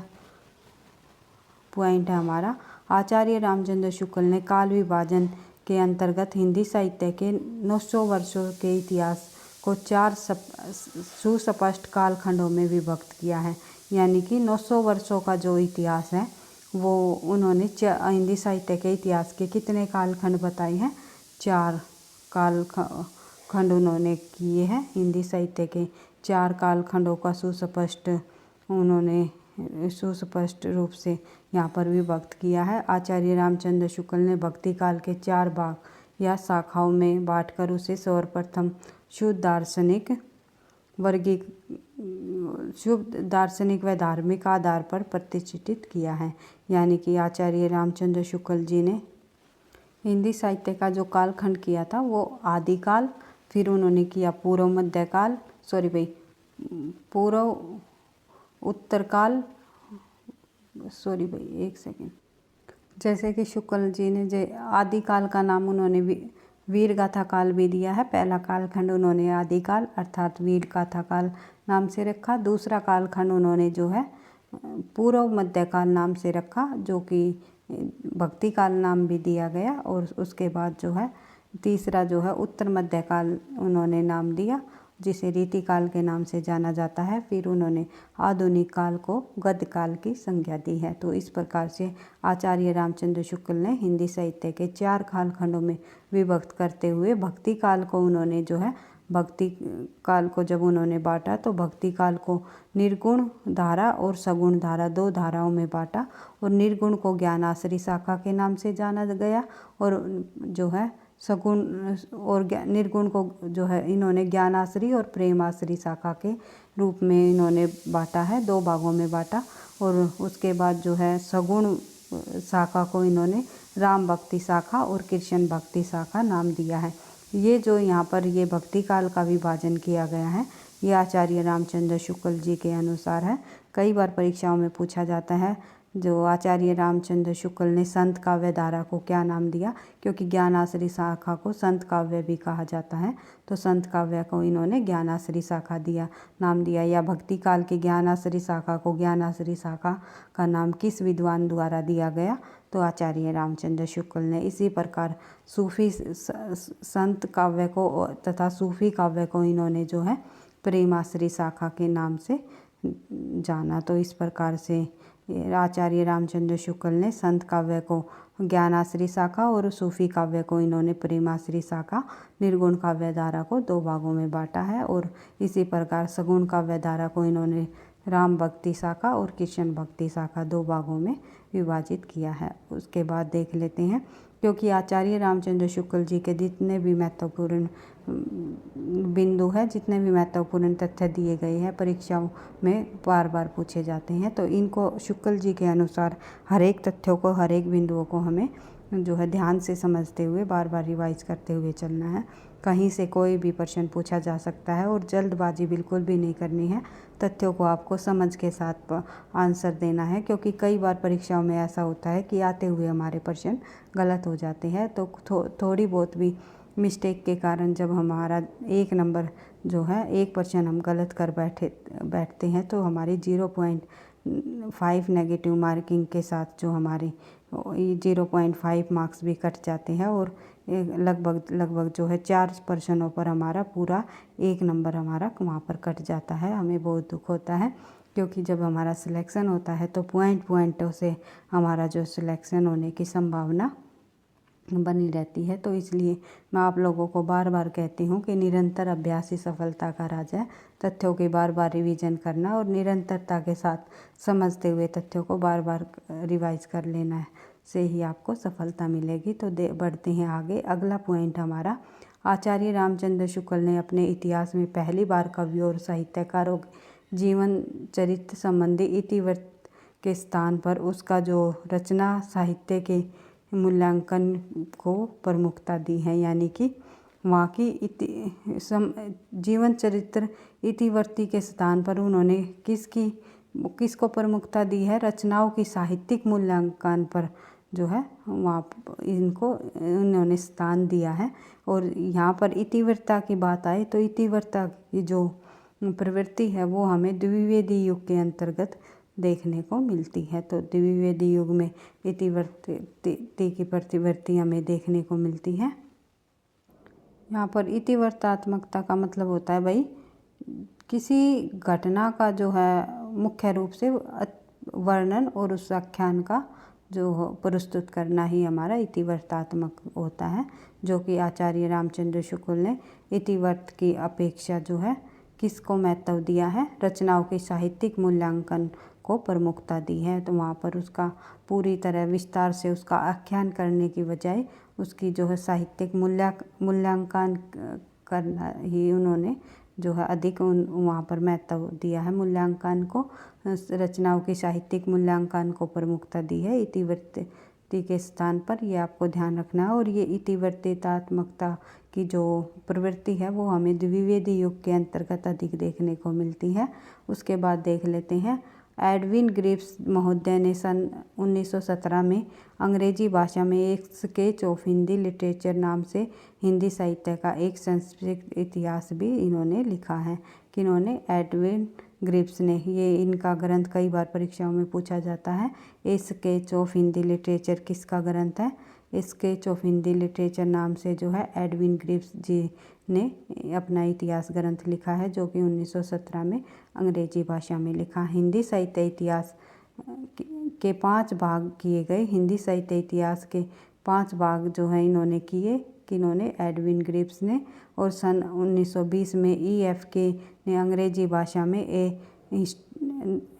पॉइंट है हमारा, आचार्य रामचंद्र शुक्ल ने काल विभाजन के अंतर्गत हिंदी साहित्य के 900 वर्षों के इतिहास को 4 सुस्पष्ट कालखंडों में विभक्त किया है। यानी कि 900 वर्षों का जो इतिहास है वो उन्होंने हिंदी साहित्य के इतिहास के कितने कालखंड बताए हैं, 4 कालखंड उन्होंने किए हैं। हिंदी साहित्य के 4 कालखंडों का सुस्पष्ट रूप से यहाँ पर विभक्त किया है। आचार्य रामचंद्र शुक्ल ने भक्ति काल के 4 भाग या शाखाओं में बांटकर उसे सर्वप्रथम शुद्ध दार्शनिक व धार्मिक आधार पर प्रतिष्ठित किया है। यानी कि आचार्य रामचंद्र शुक्ल जी ने हिंदी साहित्य का जो कालखंड किया था वो आदिकाल, फिर उन्होंने किया पूर्व मध्यकाल, पूर्व उत्तरकाल, जैसे कि शुक्ल जी ने आदिकाल का नाम उन्होंने वीर गाथा काल भी दिया है। पहला कालखंड उन्होंने आदिकाल अर्थात वीर गाथा काल नाम से रखा। दूसरा कालखंड उन्होंने जो है पूर्व मध्यकाल नाम से रखा, जो कि भक्ति काल नाम भी दिया गया। और उसके बाद जो है तीसरा जो है उत्तर मध्यकाल उन्होंने नाम दिया। जिसे रीतिकाल के नाम से जाना जाता है। फिर उन्होंने आधुनिक काल को गद्य काल की संज्ञा दी है। तो इस प्रकार से आचार्य रामचंद्र शुक्ल ने हिंदी साहित्य के 4 कालखंडों में विभक्त करते हुए भक्ति काल को उन्होंने जो है भक्ति काल को जब उन्होंने बांटा तो भक्ति काल को निर्गुण धारा और सगुण धारा 2 धाराओं में बांटा, और निर्गुण को ज्ञानाश्री शाखा के नाम से जाना गया, और जो है सगुण और निर्गुण को जो है इन्होंने ज्ञानाश्री और प्रेमाश्री शाखा के रूप में इन्होंने बांटा है, 2 भागों में बांटा। और उसके बाद जो है सगुण शाखा को इन्होंने राम भक्ति शाखा और कृष्ण भक्ति शाखा नाम दिया है। ये जो यहाँ पर ये भक्ति काल का विभाजन किया गया है, ये आचार्य रामचंद्र शुक्ल जी के अनुसार है। कई बार परीक्षाओं में पूछा जाता है जो आचार्य रामचंद्र शुक्ल ने संत काव्य धारा को क्या नाम दिया, क्योंकि ज्ञानाश्री शाखा को संत काव्य भी कहा जाता है, तो संत काव्य को इन्होंने ज्ञानाश्री शाखा नाम दिया। या भक्ति काल की ज्ञानाश्री शाखा को ज्ञानाश्री शाखा का नाम किस विद्वान द्वारा दिया गया, तो आचार्य रामचंद्र शुक्ल ने। इसी प्रकार सूफी संत काव्य को तथा सूफी काव्य को इन्होंने जो है प्रेमाश्री शाखा के नाम से जाना। तो इस प्रकार से आचार्य रामचंद्र शुक्ल ने संत काव्य को ज्ञानाश्री शाखा और सूफी काव्य को इन्होंने प्रेमाश्री शाखा, निर्गुण काव्य धारा को 2 भागों में बांटा है। और इसी प्रकार सगुण काव्य धारा को इन्होंने राम भक्ति शाखा और कृष्ण भक्ति शाखा 2 भागों में विभाजित किया है। उसके बाद देख लेते हैं, क्योंकि आचार्य रामचंद्र शुक्ल जी के जितने भी महत्वपूर्ण बिंदु है, जितने भी महत्वपूर्ण तथ्य दिए गए हैं परीक्षाओं में बार बार पूछे जाते हैं, तो इनको शुक्ल जी के अनुसार हर एक तथ्यों को, हर एक बिंदुओं को हमें जो है ध्यान से समझते हुए बार बार रिवाइज करते हुए चलना है। कहीं से कोई भी प्रश्न पूछा जा सकता है और जल्दबाजी बिल्कुल भी नहीं करनी है। तथ्यों को आपको समझ के साथ आंसर देना है, क्योंकि कई बार परीक्षाओं में ऐसा होता है कि आते हुए हमारे प्रश्न गलत हो जाते हैं। तो थोड़ी बहुत भी मिस्टेक के कारण जब हमारा 1 नंबर जो है 1 प्रश्न हम गलत कर बैठते हैं, तो हमारी 0.5 नेगेटिव मार्किंग के साथ जो हमारी 0.5 मार्क्स भी कट जाते हैं, और लगभग जो है 4 प्रश्नों पर हमारा पूरा 1 नंबर हमारा वहाँ पर कट जाता है। हमें बहुत दुख होता है, क्योंकि जब हमारा सिलेक्शन होता है तो पॉइंटों से हमारा जो सिलेक्शन होने की संभावना बनी रहती है। तो इसलिए मैं आप लोगों को बार बार कहती हूँ कि निरंतर अभ्यास ही सफलता का राज है। तथ्यों की बार बार रिवीजन करना और निरंतरता के साथ समझते हुए तथ्यों को बार बार रिवाइज कर लेना है, से ही आपको सफलता मिलेगी। तो बढ़ते हैं आगे। अगला पॉइंट हमारा, आचार्य रामचंद्र शुक्ल ने अपने इतिहास में पहली बार कवियों और साहित्यकारों जीवन चरित्र संबंधी इतिवृत्त के स्थान पर उसका जो रचना साहित्य के मूल्यांकन को प्रमुखता दी है। यानी कि वहाँ की जीवन चरित्र इतिवृत्ति के स्थान पर उन्होंने किसको प्रमुखता दी है, रचनाओं की साहित्यिक मूल्यांकन पर जो है वहाँ इनको उन्होंने स्थान दिया है। और यहाँ पर इतिवृत्ता की बात आए तो इतिवृत्ता की जो प्रवृत्ति है वो हमें द्विवेदी युग के अंतर्गत देखने को मिलती है। तो द्विवेदी युग में इतिवृत्ति की प्रवृत्ति हमें देखने को मिलती है। यहाँ पर इतिवृत्तात्मकता का मतलब होता है भाई किसी घटना का जो है मुख्य रूप से वर्णन और उस आख्यान का जो प्रस्तुत करना ही हमारा इतिवृत्तात्मक होता है, जो कि आचार्य रामचंद्र शुक्ल ने इतिवृत्त की अपेक्षा जो है किसको महत्व दिया है, रचनाओं के साहित्यिक मूल्यांकन को प्रमुखता दी है। तो वहाँ पर उसका पूरी तरह विस्तार से उसका आख्यान करने की बजाय उसकी जो है साहित्यिक मूल्यांकन करना ही उन्होंने जो है अधिक वहाँ पर महत्व दिया है। मूल्यांकन को, रचनाओं की साहित्यिक मूल्यांकन को प्रमुखता दी है इतिवृत्ति के स्थान पर, ये आपको ध्यान रखना है। और ये इतिवृत्तात्मकता की जो प्रवृत्ति है वो हमें द्विवेदी युग के अंतर्गत अधिक देखने को मिलती है। उसके बाद देख लेते हैं, एडविन ग्रिव्स महोदय ने सन 1917 में अंग्रेजी भाषा में एक स्केच ऑफ हिंदी लिटरेचर नाम से हिंदी साहित्य का एक संक्षिप्त इतिहास भी इन्होंने लिखा है। किन्होंने, एडविन ग्रिव्स ने। ये इनका ग्रंथ कई बार परीक्षाओं में पूछा जाता है। ए स्केच ऑफ हिंदी लिटरेचर किसका ग्रंथ है? स्केच ऑफ हिंदी लिटरेचर नाम से जो है एडविन ग्रिव्स जी ने अपना इतिहास ग्रंथ लिखा है, जो कि 1917 में अंग्रेजी भाषा में लिखा। हिंदी साहित्य इतिहास के 5 भाग किए गए। हिंदी साहित्य इतिहास के 5 भाग जो है इन्होंने किए, किन्होंने, एडविन ग्रिप्स ने। और सन 1920 में EFK ने अंग्रेजी भाषा में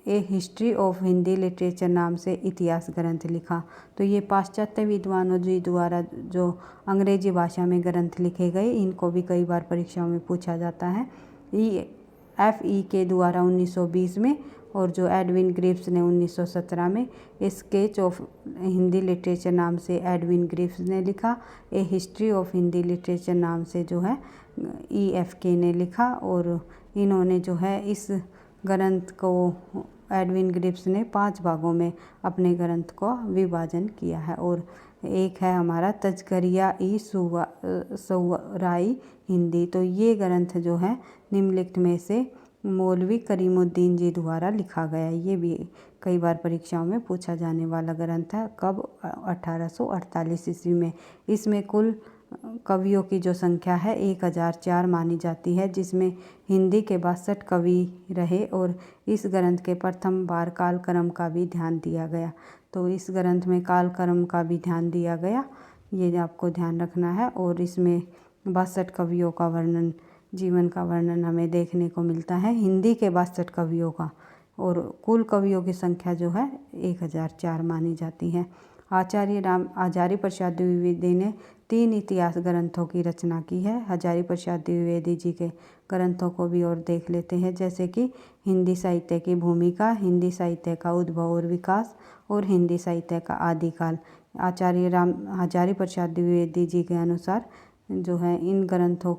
ए हिस्ट्री ऑफ हिंदी लिटरेचर नाम से इतिहास ग्रंथ लिखा। तो ये पाश्चात्य विद्वानों जी द्वारा जो अंग्रेजी भाषा में ग्रंथ लिखे गए, इनको भी कई बार परीक्षाओं में पूछा जाता है। FE के द्वारा 1920 में, और जो एडविन ग्रिप्स ने 1917 में स्केच ऑफ हिंदी लिटरेचर नाम से एडविन ग्रिप्स ने लिखा। ए हिस्ट्री ऑफ हिंदी लिटरेचर नाम से जो है EFK ने लिखा। और इन्होंने जो है इस ग्रंथ को, एडविन ग्रिप्स ने 5 भागों में अपने ग्रंथ को विभाजन किया है। और एक है हमारा तज़किया ई शुअराई हिंदी। तो ये ग्रंथ जो है निम्नलिखित में से मौलवी करीमुद्दीन जी द्वारा लिखा गया। ये भी कई बार परीक्षाओं में पूछा जाने वाला ग्रंथ है। कब? 1848 ईस्वी में। इसमें कुल कवियों की जो संख्या है 1004 मानी जाती है, जिसमें हिंदी के 62 कवि रहे। और इस ग्रंथ के प्रथम बार कालक्रम का भी ध्यान दिया गया। तो इस ग्रंथ में कालक्रम का भी ध्यान दिया गया, ये आपको ध्यान रखना है। और इसमें 62 कवियों का वर्णन, जीवन का वर्णन हमें देखने को मिलता है, हिंदी के 62 कवियों का। और कुल कवियों की संख्या जो है 1004 मानी जाती है। आचार्य हजारी प्रसाद द्विवेदी ने 3 इतिहास ग्रंथों की रचना की है। हजारी प्रसाद द्विवेदी जी के ग्रंथों को भी और देख लेते हैं, जैसे कि हिंदी साहित्य की भूमिका, हिंदी साहित्य का उद्भव और विकास, और हिंदी साहित्य का आदिकाल। आचार्य हजारी प्रसाद द्विवेदी जी के अनुसार जो है इन ग्रंथों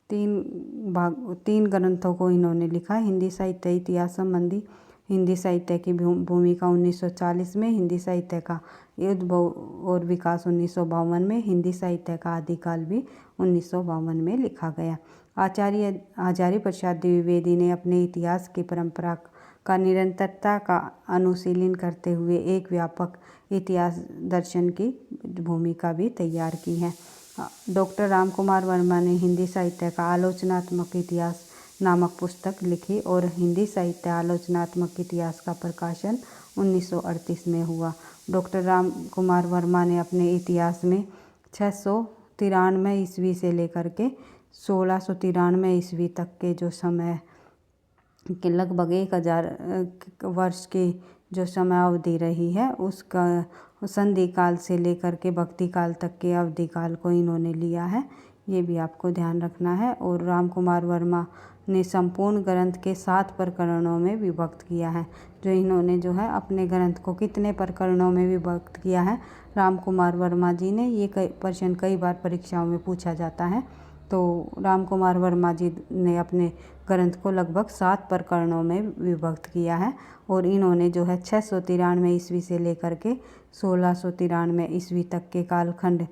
3 ग्रंथों को इन्होंने लिखा। हिंदी साहित्य इतिहास संबंधी, हिंदी साहित्य की भूमिका 1940 में, हिंदी साहित्य का उद्भव और विकास 1952 में, हिंदी साहित्य का आदिकाल भी 1952 में लिखा गया। आचार्य हजारी प्रसाद द्विवेदी ने अपने इतिहास की परंपरा का निरंतरता का अनुशीलन करते हुए एक व्यापक इतिहास दर्शन की भूमिका भी तैयार की है। डॉक्टर राम कुमार वर्मा ने हिंदी साहित्य का आलोचनात्मक इतिहास नामक पुस्तक लिखी, और हिंदी साहित्य आलोचनात्मक इतिहास का प्रकाशन 1938 में हुआ। डॉक्टर राम कुमार वर्मा ने अपने इतिहास में 693 ईस्वी से लेकर के 1693 ईस्वी तक के जो समय के लगभग 1000 वर्ष की जो समय अवधि रही है, उसका संधि काल से लेकर के भक्ति काल तक के अवधि काल को इन्होंने लिया है, ये भी आपको ध्यान रखना है। और राम कुमार वर्मा ने संपूर्ण ग्रंथ के 7 प्रकरणों में विभक्त किया है। जो इन्होंने जो है अपने ग्रंथ को कितने प्रकरणों में विभक्त किया है राम कुमार वर्मा जी ने, ये प्रश्न कई बार परीक्षाओं में पूछा जाता है। तो राम कुमार वर्मा जी ने अपने ग्रंथ को लगभग 7 प्रकरणों में विभक्त किया है। और इन्होंने जो है 693 ईस्वी से लेकर के 1693 ईस्वी तक के कालखंड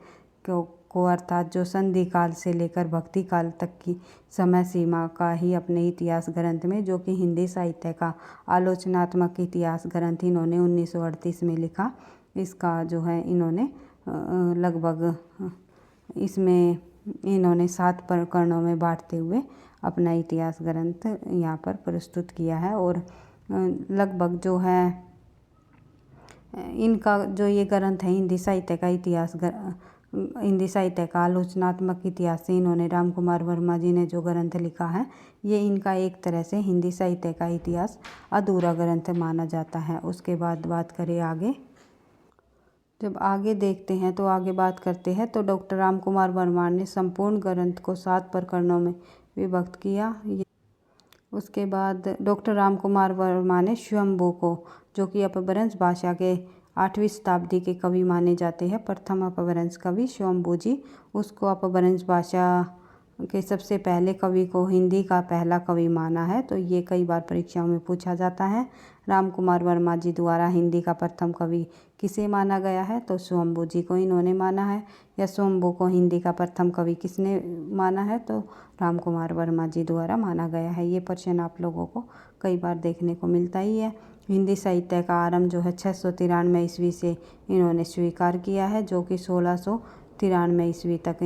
को अर्थात जो संधि काल से लेकर भक्ति काल तक की समय सीमा का ही अपने इतिहास ग्रंथ में, जो कि हिंदी साहित्य का आलोचनात्मक इतिहास ग्रंथ इन्होंने 1938 में लिखा। इसका जो है इन्होंने लगभग इसमें इन्होंने 7 प्रकरणों में बांटते हुए अपना इतिहास ग्रंथ यहाँ पर प्रस्तुत किया है। और लगभग जो है इनका जो ये ग्रंथ है हिंदी साहित्य का इतिहास, हिंदी साहित्य का आलोचनात्मक इतिहास से इन्होंने राम कुमार वर्मा जी ने जो ग्रंथ लिखा है, ये इनका एक तरह से हिंदी साहित्य का इतिहास अधूरा ग्रंथ माना जाता है। उसके बाद बात करें आगे, जब आगे देखते हैं तो आगे बात करते हैं तो डॉक्टर राम कुमार वर्मा ने संपूर्ण ग्रंथ को 7 प्रकरणों में विभक्त किया। उसके बाद डॉक्टर राम कुमार वर्मा ने स्वयंभू को, जो कि अपभ्रंश भाषा के 8वीं शताब्दी के कवि माने जाते हैं, प्रथम अपभ्रंश कवि स्वयंभू जी, उसको अपभ्रंश भाषा के सबसे पहले कवि को हिंदी का पहला कवि माना है। तो ये कई बार परीक्षाओं में पूछा जाता है। राम कुमार वर्मा जी द्वारा हिंदी का प्रथम कवि किसे माना गया है, तो स्वयंभू जी को इन्होंने माना है। या स्वयंभू को हिंदी का प्रथम कवि किसने माना है, तो राम कुमार वर्मा जी द्वारा माना गया है। ये प्रश्न आप लोगों को कई बार देखने को मिलता ही है। हिंदी साहित्य का आरंभ जो है 693 ईस्वी से इन्होंने स्वीकार किया है, जो कि 1693 ईस्वी तक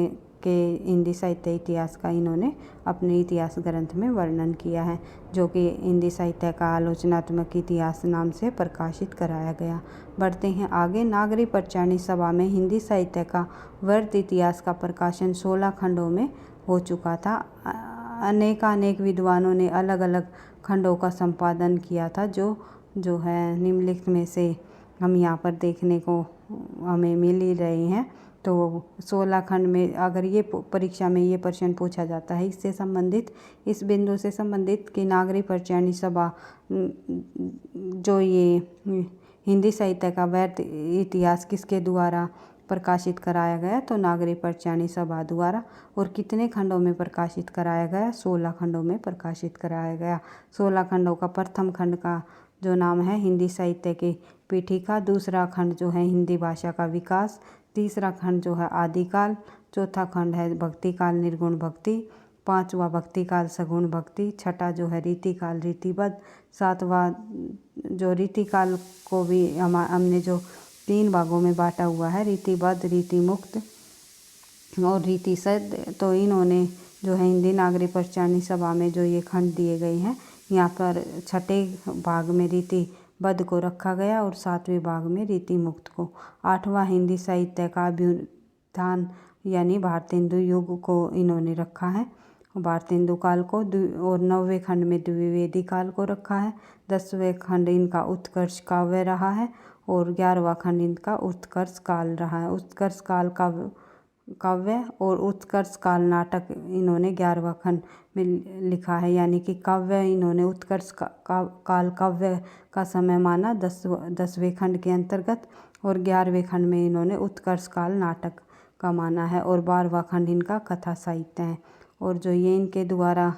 के हिंदी साहित्य इतिहास का इन्होंने अपने इतिहास ग्रंथ में वर्णन किया है, जो कि हिंदी साहित्य का आलोचनात्मक इतिहास नाम से प्रकाशित कराया गया। बढ़ते हैं आगे। नागरी पंचाणी सभा में हिंदी साहित्य का वर्त इतिहास का प्रकाशन 16 खंडों में हो चुका था। अनेक विद्वानों ने अलग अलग खंडों का संपादन किया था, जो है निम्नलिखित में से हम यहाँ पर देखने को हमें मिल ही रहे हैं। तो 16 खंड में अगर ये परीक्षा में ये प्रश्न पूछा जाता है इससे संबंधित, इस बिंदु से संबंधित कि नागरी पंचाणी सभा जो ये हिंदी साहित्य का व्यर्थ इतिहास किसके द्वारा प्रकाशित कराया गया, तो नागरी पंचाणी सभा द्वारा। और कितने खंडों में प्रकाशित कराया गया, 16 खंडों में प्रकाशित कराया गया। 16 खंडों का प्रथम खंड का जो नाम है हिंदी साहित्य की पीठिका, दूसरा खंड जो है हिंदी भाषा का विकास, तीसरा खंड जो है आदिकाल, चौथा खंड है भक्तिकाल निर्गुण भक्ति, पांचवा भक्तिकाल सगुण भक्ति, छठा जो है रीतिकाल रीतिबद्ध, सातवां जो रीतिकाल को भी हमने जो 3 भागों में बांटा हुआ है, रीतिबद्ध, रीति मुक्त और रीति सद। तो इन्होंने जो है हिंदी नागरी पंचाणी सभा में जो ये खंड दिए गए हैं, यहाँ पर छठे भाग में रीतिबद्ध को रखा गया और 7वें भाग में रीति मुक्त को। 8वां हिंदी साहित्य का अभ्युत्थान यानी भारतेंदु युग को इन्होंने रखा है, भारतेंदु काल को। और 9वें खंड में द्विवेदी काल को रखा है। 10वें खंड इनका उत्कर्ष काव्य रहा है और 11वां खंड इनका उत्कर्ष काल रहा है। उत्कर्ष काल काव्य और उत्कर्ष काल नाटक इन्होंने 11वां खंड में लिखा है, यानी कि काव्य इन्होंने उत्कर्ष काल काव्य का समय माना 10वें खंड के अंतर्गत, और 11वें खंड में इन्होंने उत्कर्ष काल नाटक का माना है, और 12वां खंड इनका कथा साहित्य है। और जो ये इनके द्वारा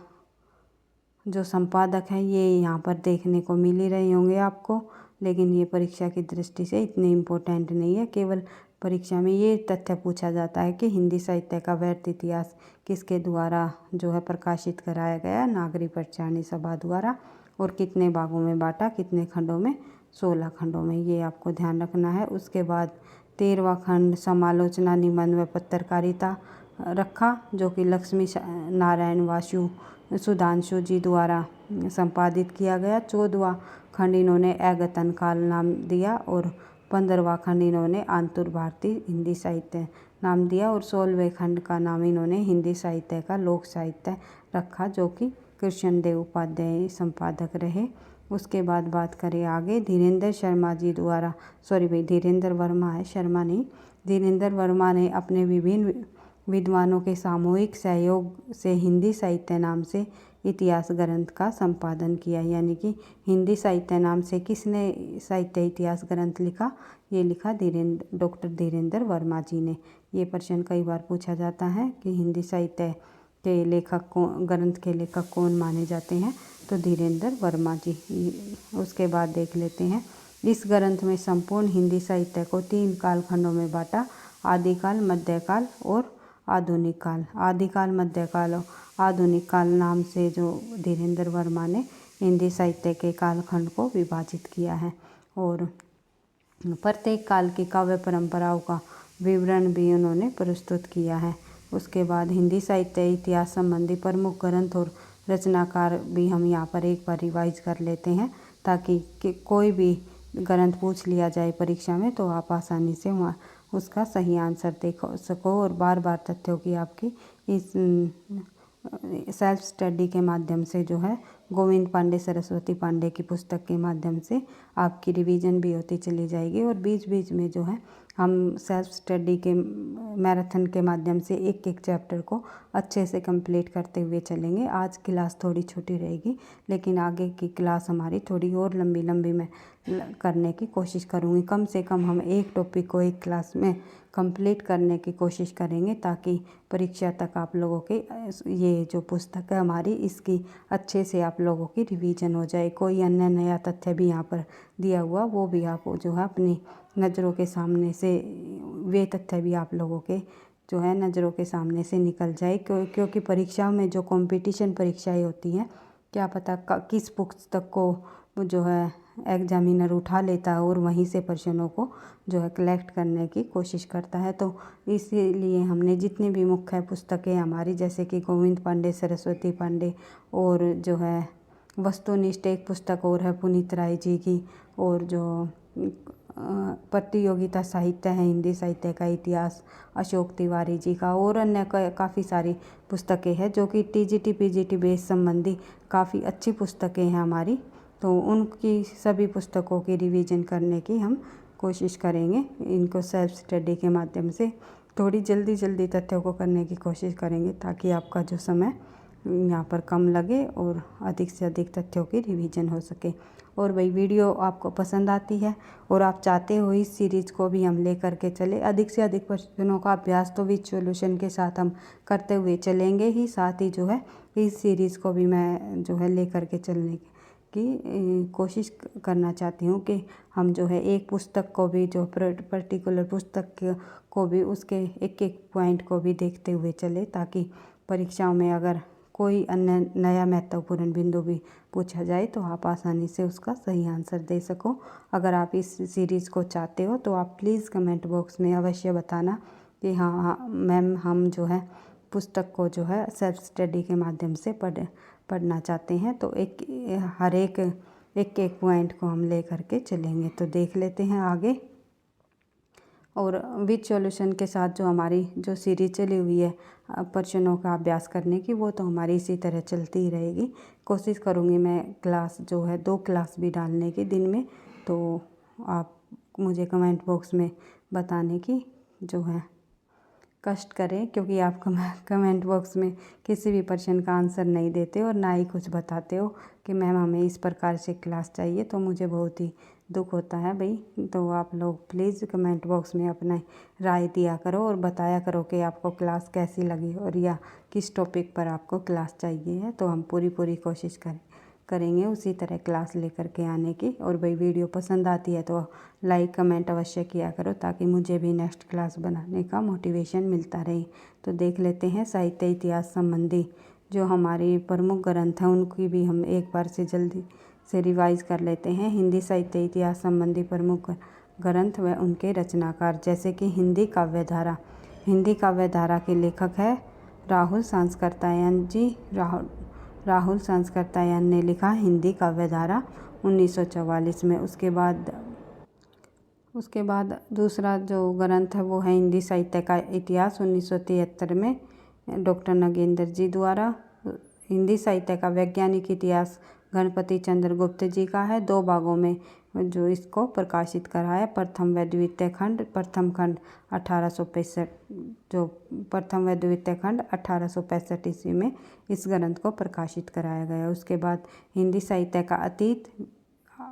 जो संपादक हैं ये यहाँ पर देखने को मिल ही रहे होंगे आपको, लेकिन ये परीक्षा की दृष्टि से इतने इम्पोर्टेंट नहीं है। केवल परीक्षा में ये तथ्य पूछा जाता है कि हिंदी साहित्य का व्यर्थ इतिहास किसके द्वारा जो है प्रकाशित कराया गया, नागरी पंचाणी सभा द्वारा, और कितने भागों में बांटा, कितने खंडों में, 16 खंडों में, ये आपको ध्यान रखना है। उसके बाद 13वां खंड समालोचना निबंध व पत्रकारिता रखा, जो कि लक्ष्मी नारायण वासु सुधांशु जी द्वारा संपादित किया गया। 14वां खंड इन्होंने अगतन काल नाम दिया और 15वां खंड इन्होंने आंतुर भारतीय हिंदी साहित्य नाम दिया, और 16वें खंड का नाम इन्होंने हिंदी साहित्य का लोक साहित्य रखा, जो कि कृष्ण देव उपाध्याय संपादक रहे। उसके बाद बात करें आगे, धीरेन्द्र शर्मा जी द्वारा, धीरेन्द्र वर्मा है, शर्मा नहीं, धीरेन्द्र वर्मा ने अपने विभिन्न विद्वानों के सामूहिक सहयोग से हिंदी साहित्य नाम से इतिहास ग्रंथ का संपादन किया। यानी कि हिंदी साहित्य नाम से किसने साहित्य इतिहास ग्रंथ लिखा, ये लिखा डॉक्टर धीरेन्द्र वर्मा जी ने। ये प्रश्न कई बार पूछा जाता है कि हिंदी साहित्य के लेखक कौन, ग्रंथ के लेखक कौन माने जाते हैं, तो धीरेन्द्र वर्मा जी। उसके बाद देख लेते हैं, इस ग्रंथ में संपूर्ण हिंदी साहित्य को 3 कालखंडों में बांटा, आदिकाल, मध्यकाल और आधुनिक काल। आदिकाल, मध्यकाल और आधुनिक काल नाम से जो धीरेन्द्र वर्मा ने हिंदी साहित्य के कालखंड को विभाजित किया है, और प्रत्येक काल की काव्य परंपराओं का विवरण भी उन्होंने प्रस्तुत किया है। उसके बाद हिंदी साहित्य इतिहास संबंधी प्रमुख ग्रंथ और रचनाकार भी हम यहाँ पर एक बार रिवाइज कर लेते हैं, ताकि कोई भी ग्रंथ पूछ लिया जाए परीक्षा में तो आप आसानी से वहाँ उसका सही आंसर देख सको, और बार बार तथ्यों की आपकी इस सेल्फ स्टडी के माध्यम से जो है गोविंद पांडे, सरस्वती पांडे की पुस्तक के माध्यम से आपकी रिवीजन भी होती चली जाएगी, और बीच बीच में जो है हम सेल्फ स्टडी के मैराथन के माध्यम से एक एक चैप्टर को अच्छे से कंप्लीट करते हुए चलेंगे। आज क्लास थोड़ी छोटी रहेगी, लेकिन आगे की क्लास हमारी थोड़ी और लंबी मैं करने की कोशिश करूँगी। कम से कम हम एक टॉपिक को एक क्लास में कंप्लीट करने की कोशिश करेंगे, ताकि परीक्षा तक आप लोगों के ये जो पुस्तक है हमारी, इसकी अच्छे से आप लोगों की रिवीजन हो जाए। कोई अन्य नया तथ्य भी यहाँ पर दिया हुआ वो भी आप जो है अपनी नज़रों के सामने से, वे तथ्य भी आप लोगों के जो है नज़रों के सामने से निकल जाए, क्योंकि परीक्षाओं में जो कंपटीशन परीक्षाएं होती हैं, क्या पता किस पुस्तक को जो है एग्जामिनर उठा लेता है और वहीं से प्रश्नों को जो है कलेक्ट करने की कोशिश करता है। तो इसीलिए हमने जितनी भी मुख्य पुस्तकें हमारी, जैसे कि गोविंद पांडे, सरस्वती पांडे, और जो है वस्तुनिष्ठ एक पुस्तक और है पुनीत राय जी की, और जो प्रतियोगिता साहित्य है हिंदी साहित्य का इतिहास अशोक तिवारी जी का, और अन्य काफ़ी सारी पुस्तकें हैं जो कि टीजीटी पीजीटी बेस संबंधी काफ़ी अच्छी पुस्तकें हैं हमारी। तो उनकी सभी पुस्तकों की रिवीजन करने की हम कोशिश करेंगे। इनको सेल्फ स्टडी के माध्यम से थोड़ी जल्दी तथ्यों को करने की कोशिश करेंगे, ताकि आपका जो समय यहाँ पर कम लगे और अधिक से अधिक तथ्यों की रिवीजन हो सके। और वही वीडियो आपको पसंद आती है और आप चाहते हो इस सीरीज़ को भी हम ले करके चले, अधिक से अधिक प्रश्नों का अभ्यास तो विद सॉल्यूशन के साथ हम करते हुए चलेंगे ही, साथ ही जो है इस सीरीज़ को भी मैं जो है ले करके चलने की कोशिश करना चाहती हूँ कि हम जो है एक पुस्तक को भी, जो पर्टिकुलर पुस्तक को भी, उसके एक एक पॉइंट को भी देखते हुए चले, ताकि परीक्षाओं में अगर कोई अन्य नया महत्वपूर्ण बिंदु भी पूछा जाए तो आप आसानी से उसका सही आंसर दे सको। अगर आप इस सीरीज़ को चाहते हो तो आप प्लीज़ कमेंट बॉक्स में अवश्य बताना कि हाँ मैम, हम जो है पुस्तक को जो है सेल्फ स्टडी के माध्यम से पढ़ना चाहते हैं। तो हर एक पॉइंट को हम ले करके चलेंगे। तो देख लेते हैं आगे। और विद सॉल्यूशन के साथ जो हमारी जो सीरीज़ चली हुई है प्रश्नों का अभ्यास करने की, वो तो हमारी इसी तरह चलती ही रहेगी। कोशिश करूँगी मैं क्लास जो है 2 क्लास भी डालने की दिन में। तो आप मुझे कमेंट बॉक्स में बताने की जो है कष्ट करें, क्योंकि आप कमेंट बॉक्स में किसी भी प्रश्न का आंसर नहीं देते और ना ही कुछ बताते हो कि मैम हमें इस प्रकार से क्लास चाहिए, तो मुझे बहुत ही दुख होता है भाई। तो आप लोग प्लीज़ कमेंट बॉक्स में अपना राय दिया करो और बताया करो कि आपको क्लास कैसी लगी और या किस टॉपिक पर आपको क्लास चाहिए है। तो हम पूरी कोशिश करेंगे उसी तरह क्लास लेकर के आने की। और भाई वीडियो पसंद आती है तो लाइक कमेंट अवश्य किया करो, ताकि मुझे भी नेक्स्ट क्लास बनाने का मोटिवेशन मिलता रहे। तो देख लेते हैं साहित्य इतिहास संबंधी जो हमारी प्रमुख ग्रंथ हैं, उनकी भी हम एक बार से जल्दी से रिवाइज कर लेते हैं। हिंदी साहित्य इतिहास संबंधी प्रमुख ग्रंथ व उनके रचनाकार, जैसे कि हिंदी काव्यधारा। हिंदी काव्यधारा के लेखक है राहुल सांस्कृत्यायन जी। राहुल सांस्कृत्यायन ने लिखा हिंदी काव्यधारा 1944 में। उसके बाद दूसरा जो ग्रंथ है वो है हिंदी साहित्य का इतिहास 1973 में डॉक्टर नगेंद्र जी द्वारा। हिंदी साहित्य का वैज्ञानिक इतिहास गणपति चंद्र गुप्त जी का है, 2 भागों में जो इसको प्रकाशित करा है। प्रथम व द्वितीय खंड, प्रथम खंड 1865, जो प्रथम व द्वितीय खंड 1865 ईस्वी में इस ग्रंथ को प्रकाशित कराया गया। उसके बाद हिंदी साहित्य का अतीत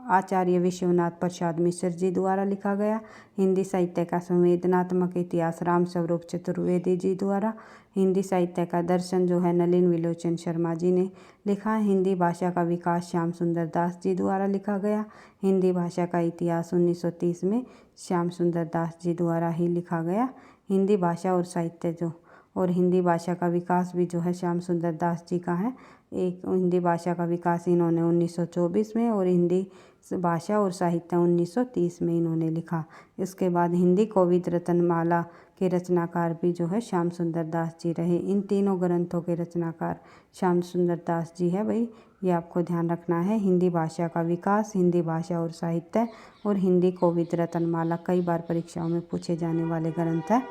आचार्य विश्वनाथ प्रसाद मिश्र जी द्वारा लिखा गया। हिंदी साहित्य का संवेदनात्मक इतिहास राम स्वरूप चतुर्वेदी जी द्वारा। हिंदी साहित्य का दर्शन जो है नलिन विलोचन शर्मा जी ने लिखा। हिंदी भाषा का विकास श्याम सुंदर दास जी द्वारा लिखा गया। हिंदी भाषा का इतिहास 1930 में श्याम सुंदर दास जी द्वारा ही लिखा गया। हिंदी भाषा और साहित्य और हिंदी भाषा का विकास भी जो है श्याम सुंदर दास जी का है। एक हिंदी भाषा का विकास इन्होंने 1924 में और हिंदी भाषा और साहित्य 1930 में इन्होंने लिखा। इसके बाद हिंदी कोविद रत्नमाला के रचनाकार भी जो है श्याम सुंदर दास जी रहे। इन तीनों ग्रंथों के रचनाकार श्याम सुंदर दास जी है भाई, ये आपको ध्यान रखना है। हिंदी भाषा का विकास, हिंदी भाषा और साहित्य और हिंदी कोविद रत्नमाला कई बार परीक्षाओं में पूछे जाने वाले ग्रंथ है।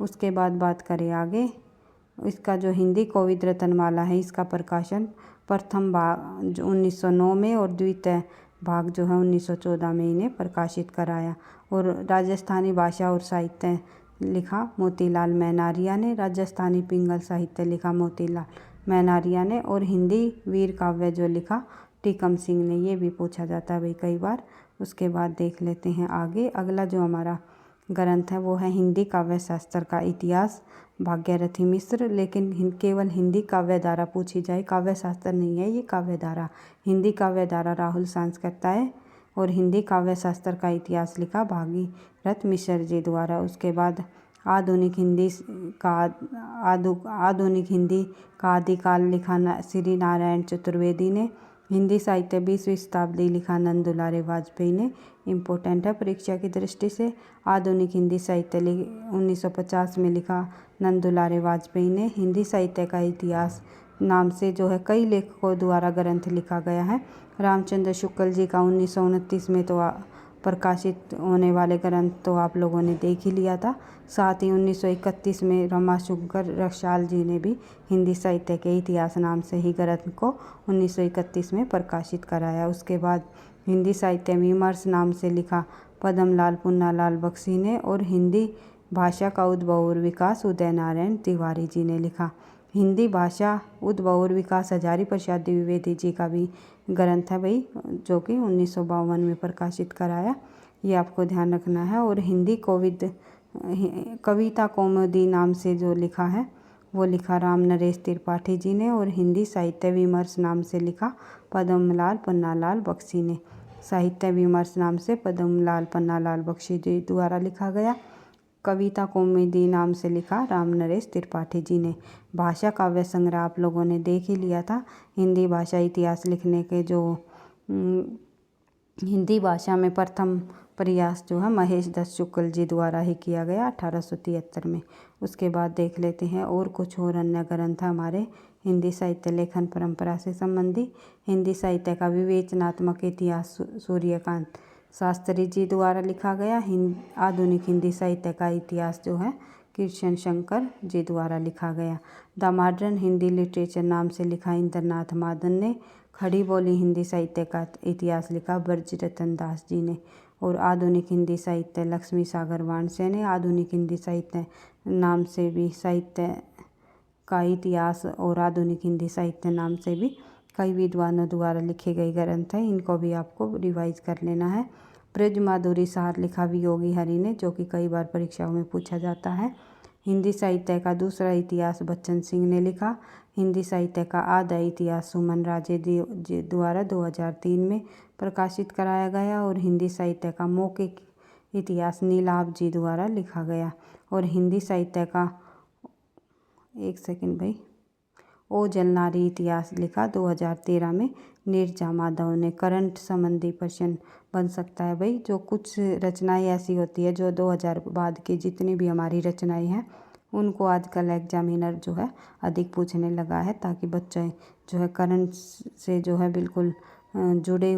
उसके बाद बात करें आगे, इसका जो हिंदी कोविद रत्नमाला है इसका प्रकाशन प्रथम भाग जो 1909 में और द्वितीय भाग जो है 1914 में इन्हें प्रकाशित कराया। और राजस्थानी भाषा और साहित्य लिखा मोतीलाल मैनारिया ने। राजस्थानी पिंगल साहित्य लिखा मोतीलाल मैनारिया ने। और हिंदी वीर काव्य जो लिखा टीकम सिंह ने। ये भी पूछा जाता है भाई कई बार। उसके बाद देख लेते हैं आगे, अगला जो हमारा ग्रंथ है वो है हिंदी काव्य शास्त्र का इतिहास भाग्यरथी मिश्र। लेकिन केवल हिंदी काव्यधारा पूछी जाए, काव्य शास्त्र नहीं है ये, काव्यधारा। हिंदी काव्यधारा राहुल सांस्कृत्यायन और हिंदी काव्य शास्त्र का इतिहास लिखा भागीरथ मिश्र जी द्वारा। उसके बाद आधुनिक हिंदी का आदिकाल लिखा श्री नारायण चतुर्वेदी ने। हिंदी साहित्य 20वीं शताब्दी लिखा नंद दुलारे वाजपेयी ने, इम्पोर्टेंट है परीक्षा की दृष्टि से। आधुनिक हिंदी साहित्य 1950 में लिखा नंद दुलारे वाजपेयी ने। हिंदी साहित्य का इतिहास नाम से जो है कई लेखकों द्वारा ग्रंथ लिखा गया है। रामचंद्र शुक्ल जी का 1929 में तो प्रकाशित होने वाले ग्रंथ तो आप लोगों ने देख ही लिया था। साथ ही 1931 में रमाशंकर रसाल जी ने भी हिंदी साहित्य के इतिहास नाम से ही ग्रंथ को 1931 में प्रकाशित कराया। उसके बाद हिंदी साहित्य विमर्श नाम से लिखा पद्मलाल पुन्नालाल बख्शी ने, और हिंदी भाषा का उद्भव और विकास उदय नारायण तिवारी जी ने लिखा। हिंदी भाषा उद्भव और विकास हजारी प्रसाद द्विवेदी जी का भी ग्रंथ है भाई, जो कि 1952 में प्रकाशित कराया, ये आपको ध्यान रखना है। और हिंदी कविता कौमुदी नाम से जो लिखा है वो लिखा राम नरेश त्रिपाठी जी ने, और हिंदी साहित्य विमर्श नाम से लिखा पद्मलाल पन्नालाल बख्शी ने। साहित्य विमर्श नाम से पद्मलाल पन्नालाल बख्शी जी द्वारा लिखा गया। कविता कौमुदी नाम से लिखा राम नरेश त्रिपाठी जी ने। भाषा काव्य संग्रह आप लोगों ने देख ही लिया था। हिंदी भाषा इतिहास लिखने के जो हिंदी भाषा में प्रथम प्रयास जो है महेश दत्त शुक्ल जी द्वारा ही किया गया 1873 में। उसके बाद देख लेते हैं और कुछ और अन्य ग्रंथ हमारे हिंदी साहित्य लेखन परंपरा से संबंधी। हिंदी साहित्य का विवेचनात्मक इतिहास सूर्यकांत शास्त्री जी द्वारा लिखा गया। आधुनिक हिंदी साहित्य का इतिहास जो है कृष्ण शंकर जी द्वारा लिखा गया। द मॉडर्न हिंदी लिटरेचर नाम से लिखा इंद्रनाथ मादन ने। खड़ी बोली हिंदी साहित्य का इतिहास लिखा ब्रजरतन दास जी ने। और आधुनिक हिंदी साहित्य लक्ष्मी सागर वाणसे ने। आधुनिक हिंदी साहित्य नाम से भी साहित्य का इतिहास और आधुनिक हिंदी साहित्य नाम से भी कई विद्वानों द्वारा लिखे गए ग्रंथ हैं, इनको भी आपको रिवाइज कर लेना है। ब्रज माधुरी सार लिखा वियोगी हरि ने, जो कि कई बार परीक्षाओं में पूछा जाता है। हिंदी साहित्य का दूसरा इतिहास बच्चन सिंह ने लिखा। हिंदी साहित्य का आधा इतिहास सुमन राजे द्वारा 2003 में प्रकाशित कराया गया। और हिंदी साहित्य का मौखिक इतिहास नीलाभ जी द्वारा लिखा गया। और हिंदी साहित्य का एक सेकंड भाई ओ जलनारी इतिहास लिखा 2013 में नीरजा माधव ने। करंट संबंधी प्रश्न बन सकता है भाई, जो कुछ रचनाएं ऐसी होती है जो 2000 बाद की जितनी भी हमारी रचनाएं हैं उनको आजकल एग्जामिनर जो है अधिक पूछने लगा है, ताकि बच्चे जो है करंट से जो है बिल्कुल जुड़े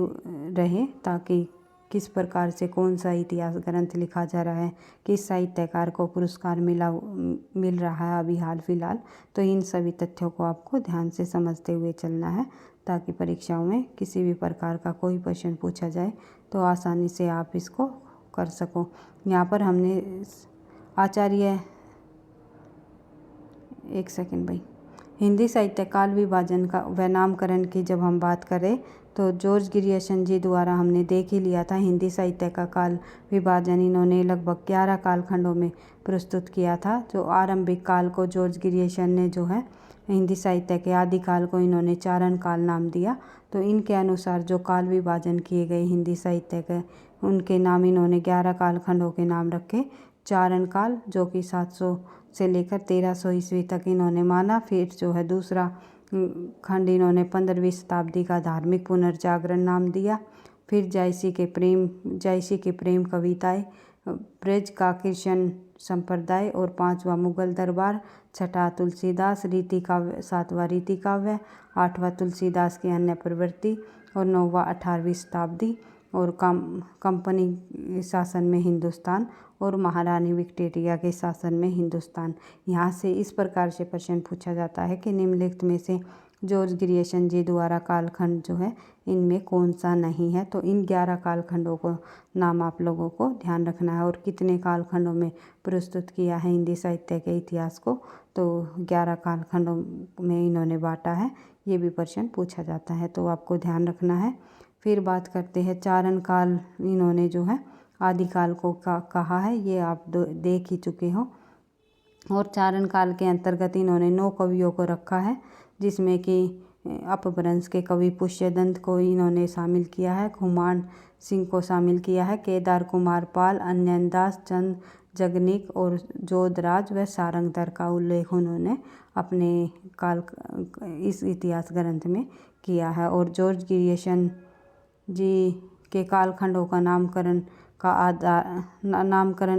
रहें, ताकि किस प्रकार से कौन सा इतिहास ग्रंथ लिखा जा रहा है, किस साहित्यकार को पुरस्कार मिल रहा है अभी हाल फिलहाल। तो इन सभी तथ्यों को आपको ध्यान से समझते हुए चलना है, ताकि परीक्षाओं में किसी भी प्रकार का कोई प्रश्न पूछा जाए तो आसानी से आप इसको कर सको। यहाँ पर हमने आचार्य एक सेकंड भाई हिंदी साहित्य काल विभाजन का व नामकरण की जब हम बात करें तो जॉर्ज ग्रियर्सन जी द्वारा हमने देख ही लिया था। हिंदी साहित्य का काल विभाजन इन्होंने लगभग 11 कालखंडों में प्रस्तुत किया था। जो आरंभिक काल को जॉर्ज ग्रियर्सन ने जो है हिंदी साहित्य के आदिकाल को इन्होंने चारण काल नाम दिया। तो इनके अनुसार जो काल विभाजन किए गए हिंदी साहित्य के, उनके नाम इन्होंने 11 कालखंडों के नाम रखे। चारण काल जो कि 700 से लेकर 1300 ईस्वी तक इन्होंने माना। फिर जो है दूसरा खंड इन्होंने 15वीं शताब्दी का धार्मिक पुनर्जागरण नाम दिया। फिर जायसी के प्रेम कविताएं, ब्रज का कृष्ण संप्रदाय और 5वां मुगल दरबार, छठा तुलसीदास रीति काव्य, 7वां रीति काव्य, 8वां तुलसीदास की अन्य प्रवृत्ति और 9वां 18वीं शताब्दी और कंपनी शासन में हिंदुस्तान और महारानी विक्टोरिया के शासन में हिंदुस्तान। यहाँ से इस प्रकार से प्रश्न पूछा जाता है कि निम्नलिखित में से जॉर्ज ग्रियर्सन जी द्वारा कालखंड जो है इनमें कौन सा नहीं है। तो इन 11 कालखंडों को नाम आप लोगों को ध्यान रखना है। और कितने कालखंडों में प्रस्तुत किया है हिंदी साहित्य के इतिहास को, तो 11 कालखंडों में इन्होंने बांटा है, ये भी प्रश्न पूछा जाता है, तो आपको ध्यान रखना है। फिर बात करते हैं चारण काल, इन्होंने जो है आदिकाल को कहा है, ये आप देख ही चुके हो। और चारण काल के अंतर्गत इन्होंने 9 कवियों को रखा है, जिसमें कि अपभ्रंश के कवि पुष्यदंत को इन्होंने शामिल किया है, खुमान सिंह को शामिल किया है, केदार कुमार पाल, अन्यनदास, चंद जगनिक और जोधराज व सारंगधर का उल्लेख उन्होंने अपने काल इस इतिहास ग्रंथ में किया है। और जॉर्ज ग्रियर्सन जी के कालखंडों का नामकरण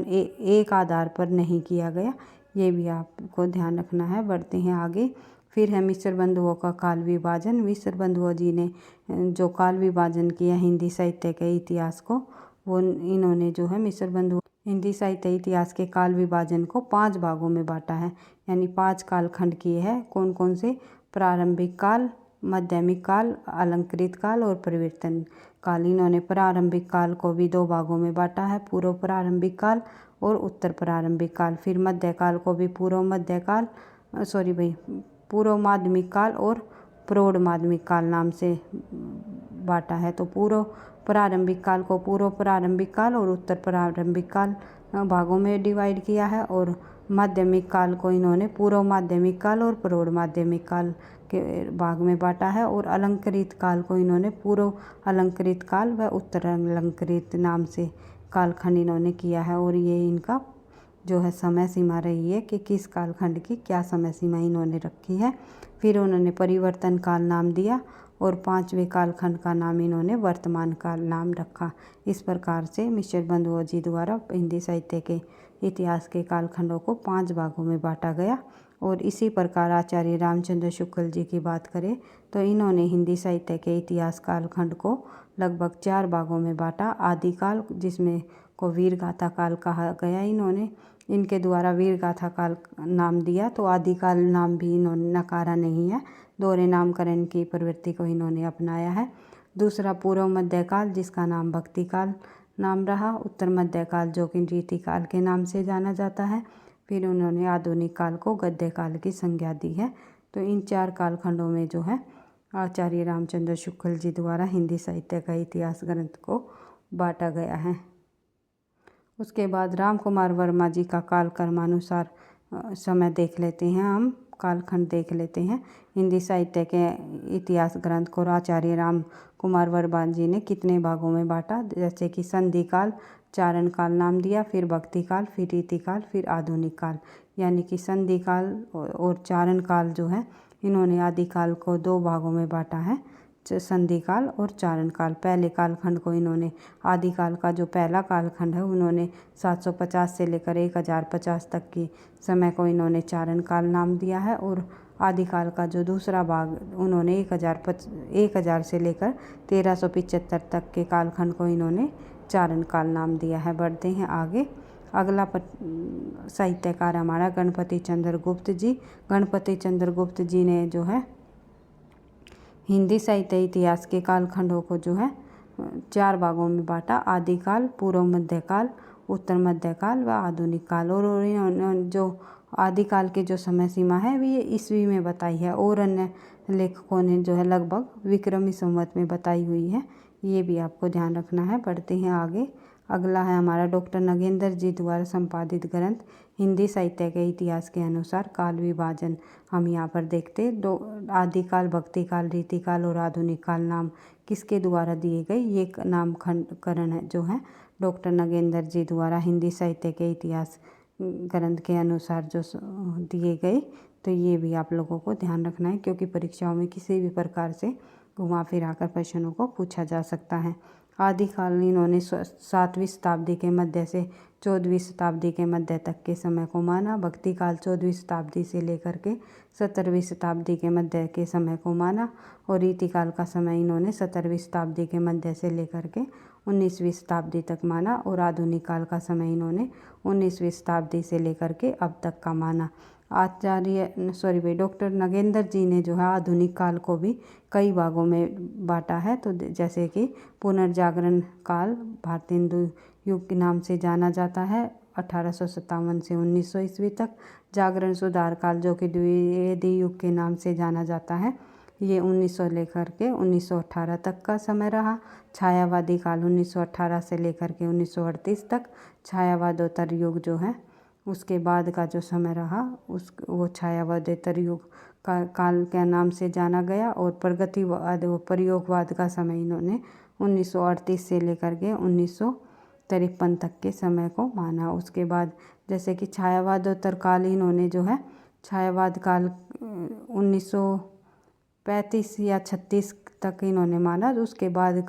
एक आधार पर नहीं किया गया, ये भी आपको ध्यान रखना है। बढ़ते हैं आगे। फिर है मिश्र बंधुओं का काल विभाजन। मिश्र बंधुओं जी ने जो काल विभाजन किया हिंदी साहित्य के इतिहास को, वो इन्होंने जो है मिश्र बंधुओं हिंदी साहित्य इतिहास के काल विभाजन को 5 भागों में बांटा है, यानी 5 कालखंड किए हैं। कौन कौन से? प्रारंभिक काल, माध्यमिक काल, अलंकृत काल और परिवर्तन काल। इन्होंने प्रारंभिक काल को भी 2 भागों में बांटा है, पूर्व प्रारंभिक काल और उत्तर प्रारंभिक काल। फिर मध्यकाल को भी पूर्व माध्यमिक काल और प्रौढ़ माध्यमिक काल नाम से बांटा है। तो पूर्व प्रारंभिक काल को पूर्व प्रारंभिक काल और उत्तर प्रारंभिक काल भागों में डिवाइड किया है। और माध्यमिक काल को इन्होंने पूर्व माध्यमिक काल और प्रौढ़ माध्यमिक काल के भाग में बांटा है। और अलंकृत काल को इन्होंने पूर्व अलंकृत काल व उत्तर अलंकृत नाम से कालखंड इन्होंने किया है। और ये इनका जो है समय सीमा रही है कि किस कालखंड की क्या समय सीमा इन्होंने रखी है। फिर उन्होंने परिवर्तन काल नाम दिया और 5वें कालखंड का नाम इन्होंने वर्तमान काल नाम रखा। इस प्रकार से मिश्र बंधुओं जी द्वारा हिंदी साहित्य के इतिहास के कालखंडों को 5 भागों में बांटा गया। और इसी प्रकार आचार्य रामचंद्र शुक्ल जी की बात करें तो इन्होंने हिंदी साहित्य के इतिहास कालखंड को लगभग 4 भागों में बांटा। आदिकाल, जिसमें को वीर गाथा काल कहा गया, इन्होंने इनके द्वारा वीर गाथा काल नाम दिया, तो आदिकाल नाम भी इन्होंने नकारा नहीं है, दोहरे नामकरण की प्रवृत्ति को इन्होंने अपनाया है। दूसरा पूर्व मध्यकाल, जिसका नाम भक्ति काल नाम रहा। उत्तर मध्यकाल जो कि रीति काल के नाम से जाना जाता है। फिर उन्होंने आधुनिक काल को गद्य काल की संज्ञा दी है। तो इन 4 कालखंडों में जो है आचार्य रामचंद्र शुक्ल जी द्वारा हिंदी साहित्य का इतिहास ग्रंथ को बांटा गया है। उसके बाद राम कुमार वर्मा जी का काल क्रमानुसार समय देख लेते हैं, हम कालखंड देख लेते हैं। हिंदी साहित्य के इतिहास ग्रंथ को आचार्य राम कुमार वर्मा जी ने कितने भागों में बांटा? जैसे कि संधि काल, चारण काल नाम दिया, फिर भक्ति काल, फिर रीति काल, फिर आधुनिक काल। यानी कि संधि काल और चारण काल जो है इन्होंने आदिकाल को 2 भागों में बांटा है, संधि काल और चारण काल। पहले कालखंड को इन्होंने आदिकाल का जो पहला कालखंड है उन्होंने 750 से लेकर 1050 तक की समय को इन्होंने चारण काल नाम दिया है। और आदिकाल का जो दूसरा भाग उन्होंने 1000 से लेकर 1375 तक के कालखंड को इन्होंने चारण काल नाम दिया है। बढ़ते हैं आगे। अगला साहित्यकार हमारा गणपति चंद्र गुप्त जी। गणपति चंद्र गुप्त जी ने जो है हिंदी साहित्य इतिहास के कालखंडों को जो है 4 भागों में बांटा, आदिकाल, पूर्व मध्यकाल, उत्तर मध्यकाल व आधुनिक काल। और इन्होंने जो आदिकाल की जो समय सीमा है ये ईस्वी में बताई है, और अन्य लेखकों ने जो है लगभग विक्रमी संवत में बताई हुई है, ये भी आपको ध्यान रखना है। बढ़ते हैं आगे। अगला है हमारा डॉक्टर नगेंद्र जी द्वारा संपादित ग्रंथ हिंदी साहित्य के इतिहास के अनुसार काल विभाजन। हम यहाँ पर देखते आदिकाल, भक्ति काल, रीति काल और आधुनिक काल नाम किसके द्वारा दिए गए? ये नामकरण है जो है डॉक्टर नगेंद्र जी द्वारा हिंदी साहित्य के इतिहास ग्रंथ के अनुसार जो दिए गए। तो ये भी आप लोगों को ध्यान रखना है, क्योंकि परीक्षाओं में किसी भी प्रकार से घुमा फिरा कर प्रश्नों को पूछा जा सकता है। आदिकाल इन्होंने 7वीं शताब्दी के मध्य से 14वीं शताब्दी के मध्य तक के समय को माना। भक्ति काल 14वीं शताब्दी से लेकर के 17वीं शताब्दी के मध्य के समय को माना। और रीति काल का समय इन्होंने 17वीं शताब्दी के मध्य से लेकर के 19वीं शताब्दी तक माना। और आधुनिक काल का समय इन्होंने 19वीं शताब्दी से लेकर के अब तक का माना। डॉक्टर नगेंद्र जी ने जो है आधुनिक काल को भी कई भागों में बांटा है। तो जैसे कि पुनर्जागरण काल भारतीय हिंदू युग के नाम से जाना जाता है, 1857 से 1900 ईस्वी तक। जागरण सुधार काल जो कि द्विवेदी युग के नाम से जाना जाता है, ये 1900 लेकर के 1918 तक का समय रहा। छायावादी काल 1918 से लेकर के 1938 तक। छायावादोत्तर युग जो है उसके बाद का जो समय रहा वो छायावादोत्तर युग का काल के नाम से जाना गया। और प्रगतिवाद व प्रयोगवाद का समय इन्होंने 1938 से लेकर के 1953 तक के समय को माना। उसके बाद जैसे कि छायावादोत्तर काल इन्होंने जो है छायावाद काल 35 या 36 तक इन्होंने माना। उसके बाद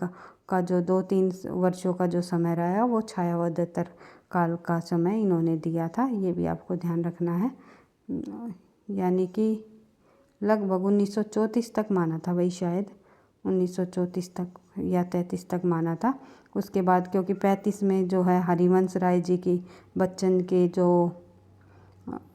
का जो 2-3 वर्षों का जो समय रहा वो छायावदत्तर काल का समय इन्होंने दिया था, ये भी आपको ध्यान रखना है। यानी कि लगभग 1934 तक माना था भाई, शायद 1934 तक या 33 तक माना था। उसके बाद क्योंकि 35 में जो है हरिवंश राय जी की बच्चन के जो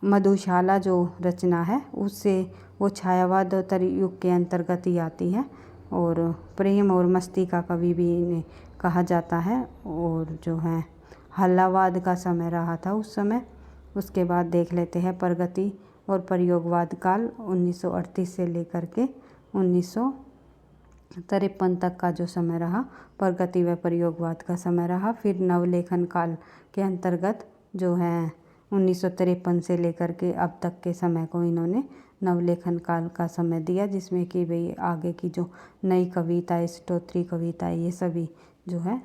मधुशाला जो रचना है उससे वो छायावादोत्तर युग के अंतर्गत ही आती है और प्रेम और मस्ती का कवि भी इन्हें कहा जाता है। और जो है हल्लावाद का समय रहा था उस समय। उसके बाद देख लेते हैं प्रगति और प्रयोगवाद काल 1938 से लेकर के 1953 तक का जो समय रहा प्रगति व प्रयोगवाद का समय रहा। फिर नवलेखन काल के अंतर्गत जो है 1953 से लेकर के अब तक के समय को इन्होंने नवलेखन काल का समय दिया, जिसमें कि भाई आगे की जो नई कविताएं, स्तोत्री कविताएं, ये सभी जो है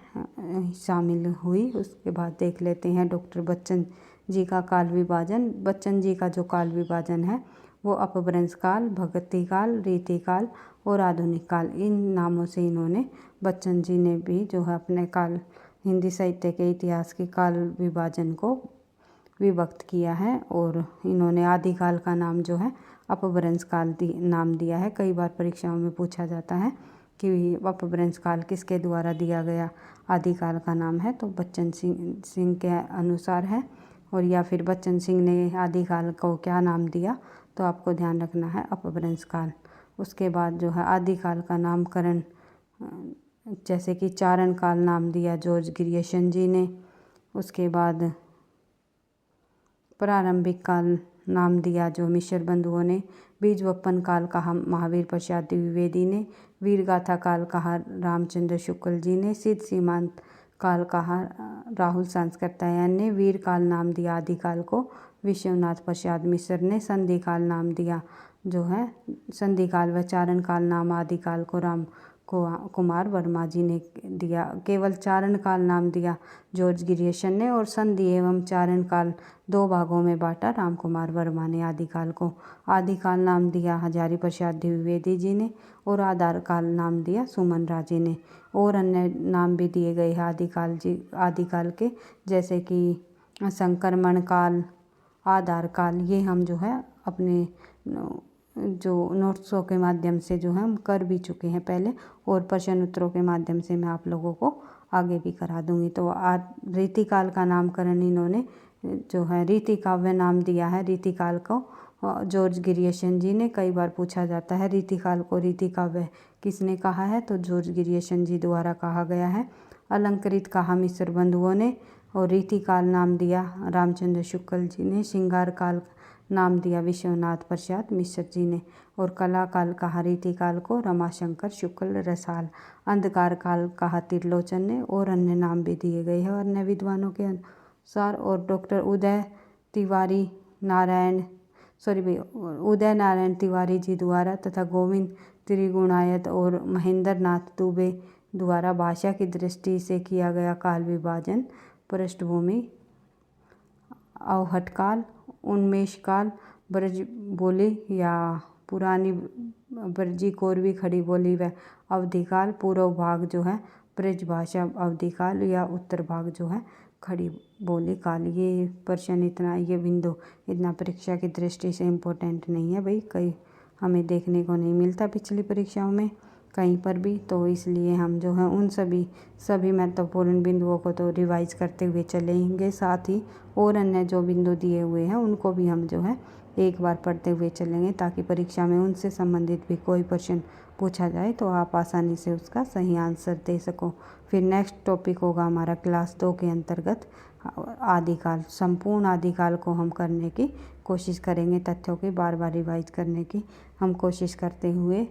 शामिल हुई। उसके बाद देख लेते हैं डॉक्टर बच्चन जी का काल विभाजन। बच्चन जी का जो काल विभाजन है वो अपभ्रंश काल, भक्ति काल, रीति काल और आधुनिक काल, इन नामों से इन्होंने बच्चन जी ने भी जो है अपने काल हिंदी साहित्य के इतिहास के काल विभाजन को विभक्त किया है। और इन्होंने आदिकाल का नाम जो है अपभ्रंश काल नाम दिया है। कई बार परीक्षाओं में पूछा जाता है कि अपभ्रंश काल किसके द्वारा दिया गया आदिकाल का नाम है, तो बच्चन सिंह के अनुसार है। और या फिर बच्चन सिंह ने आदिकाल को क्या नाम दिया, तो आपको ध्यान रखना है अपभ्रंश काल। उसके बाद जो है आदिकाल का नामकरण जैसे कि चारण काल नाम दिया जॉर्ज ग्रियर्सन जी ने। उसके बाद प्रारंभिक काल नाम दिया जो मिश्र बंधुओं ने। बीजवपन काल कहा महावीर प्रसाद द्विवेदी ने। वीरगाथा काल कहा रामचंद्र शुक्ल जी ने। सिद्ध सीमांत काल कहा राहुल सांस्कृत्यायन ने। वीर काल नाम दिया आदिकाल को विश्वनाथ प्रसाद मिश्र ने। संधि काल नाम दिया जो है संधि काल व चारण काल नाम आदिकाल को राम कुमार वर्मा जी ने दिया। केवल चारण काल नाम दिया जॉर्ज ग्रियर्सन ने और संधि एवं चारण काल 2 भागों में बांटा राम कुमार वर्मा ने आदिकाल को। आदिकाल नाम दिया हजारी प्रसाद द्विवेदी जी ने और आधार काल नाम दिया सुमन राजी ने। और अन्य नाम भी दिए गए हैं आदिकाल के, जैसे कि संक्रमण काल, आधार काल, ये हम जो है अपने जो नोट्सों के माध्यम से जो है हम कर भी चुके हैं पहले, और प्रश्न उत्तरों के माध्यम से मैं आप लोगों को आगे भी करा दूंगी। तो रीतिकाल का नामकरण इन्होंने जो है रीति काव्य नाम दिया है रीतिकाल को जॉर्ज ग्रियर्सन जी ने। कई बार पूछा जाता है रीतिकाल को रीति काव्य किसने कहा है, तो जॉर्ज ग्रियर्सन जी द्वारा कहा गया है। अलंकृत कहा मिश्र बंधुओं ने और रीतिकाल नाम दिया रामचंद्र शुक्ल जी ने। श्रृंगार काल नाम दिया विश्वनाथ प्रसाद मिश्र जी ने। और कला काल कहा रीतिकाल को रमाशंकर शुक्ल रसाल। अंधकार काल कहा त्रिलोचन ने। और अन्य नाम भी दिए गए हैं अन्य विद्वानों के अनुसार। और डॉक्टर उदय नारायण तिवारी जी द्वारा तथा गोविंद त्रिगुणायत और महेंद्र नाथ दुबे द्वारा भाषा की दृष्टि से किया गया काल विभाजन पृष्ठभूमि अवहट काल, उन्मेष काल, ब्रज बोली या पुरानी ब्रजी कोरवी खड़ी बोली व अवधि काल, पूर्व भाग जो है ब्रज भाषा अवधि काल या उत्तर भाग जो है खड़ी बोली काल। ये प्रश्न ये बिंदु इतना परीक्षा की दृष्टि से इम्पोर्टेंट नहीं है भाई, कई हमें देखने को नहीं मिलता पिछली परीक्षाओं में कहीं पर भी, तो इसलिए हम जो है उन सभी महत्वपूर्ण बिंदुओं को तो रिवाइज करते हुए चलेंगे। साथ ही और अन्य जो बिंदु दिए हुए हैं उनको भी हम जो है एक बार पढ़ते हुए चलेंगे, ताकि परीक्षा में उनसे संबंधित भी कोई प्रश्न पूछा जाए तो आप आसानी से उसका सही आंसर दे सको। फिर नेक्स्ट टॉपिक होगा हमारा क्लास 2 के अंतर्गत आदिकाल। संपूर्ण आदिकाल को हम करने की कोशिश करेंगे, तथ्यों की बार बार रिवाइज करने की हम कोशिश करते हुए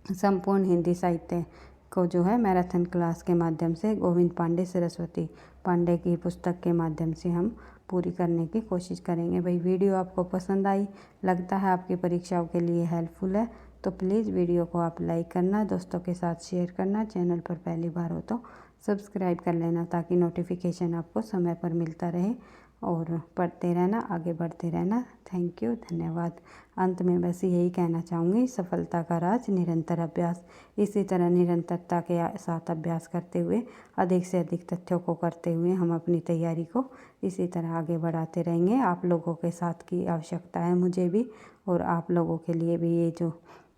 संपूर्ण हिंदी साहित्य को जो है मैराथन क्लास के माध्यम से गोविंद पांडे सरस्वती पांडे की पुस्तक के माध्यम से हम पूरी करने की कोशिश करेंगे। भाई वीडियो आपको पसंद आई, लगता है आपकी परीक्षाओं के लिए हेल्पफुल है, तो प्लीज़ वीडियो को आप लाइक करना, दोस्तों के साथ शेयर करना, चैनल पर पहली बार हो तो सब्सक्राइब कर लेना ताकि नोटिफिकेशन आपको समय पर मिलता रहे। और पढ़ते रहना, आगे बढ़ते रहना। थैंक यू, धन्यवाद। अंत में बस यही कहना चाहूँगी, सफलता का राज निरंतर अभ्यास। इसी तरह निरंतरता के साथ अभ्यास करते हुए, अधिक से अधिक तथ्यों को करते हुए हम अपनी तैयारी को इसी तरह आगे बढ़ाते रहेंगे। आप लोगों के साथ की आवश्यकता है मुझे भी, और आप लोगों के लिए भी ये जो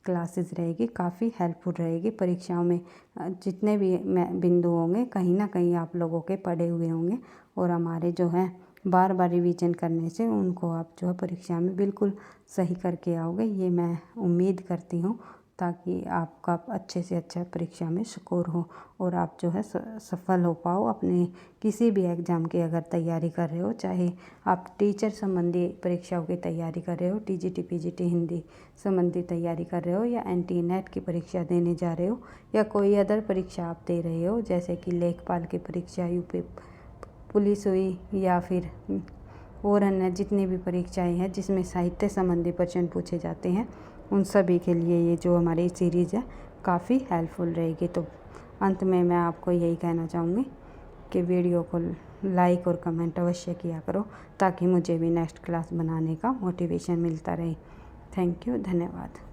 क्लासेस रहेगी काफ़ी हेल्पफुल रहेगी। परीक्षाओं में जितने भी बिंदु होंगे कहीं ना कहीं आप लोगों के पढ़े हुए होंगे, और हमारे जो है बार बार रिवीजन करने से उनको आप जो है परीक्षा में बिल्कुल सही करके आओगे, ये मैं उम्मीद करती हूँ, ताकि आपका अच्छे से अच्छा परीक्षा में स्कोर हो और आप जो है सफल हो पाओ अपने किसी भी एग्ज़ाम की अगर तैयारी कर रहे हो। चाहे आप टीचर संबंधी परीक्षाओं की तैयारी कर रहे हो, टीजीटी पीजीटी हिंदी संबंधी तैयारी कर रहे हो, या एनटी नेट की परीक्षा देने जा रहे हो, या कोई अदर परीक्षा आप दे रहे हो, जैसे कि लेखपाल की परीक्षा, यूपी पुलिस हुई, या फिर और अन्य जितनी भी परीक्षाएं हैं जिसमें साहित्य संबंधी प्रश्न पूछे जाते हैं, उन सभी के लिए ये जो हमारी सीरीज़ है काफ़ी हेल्पफुल रहेगी। तो अंत में मैं आपको यही कहना चाहूँगी कि वीडियो को लाइक और कमेंट अवश्य किया करो, ताकि मुझे भी नेक्स्ट क्लास बनाने का मोटिवेशन मिलता रहे। थैंक यू, धन्यवाद।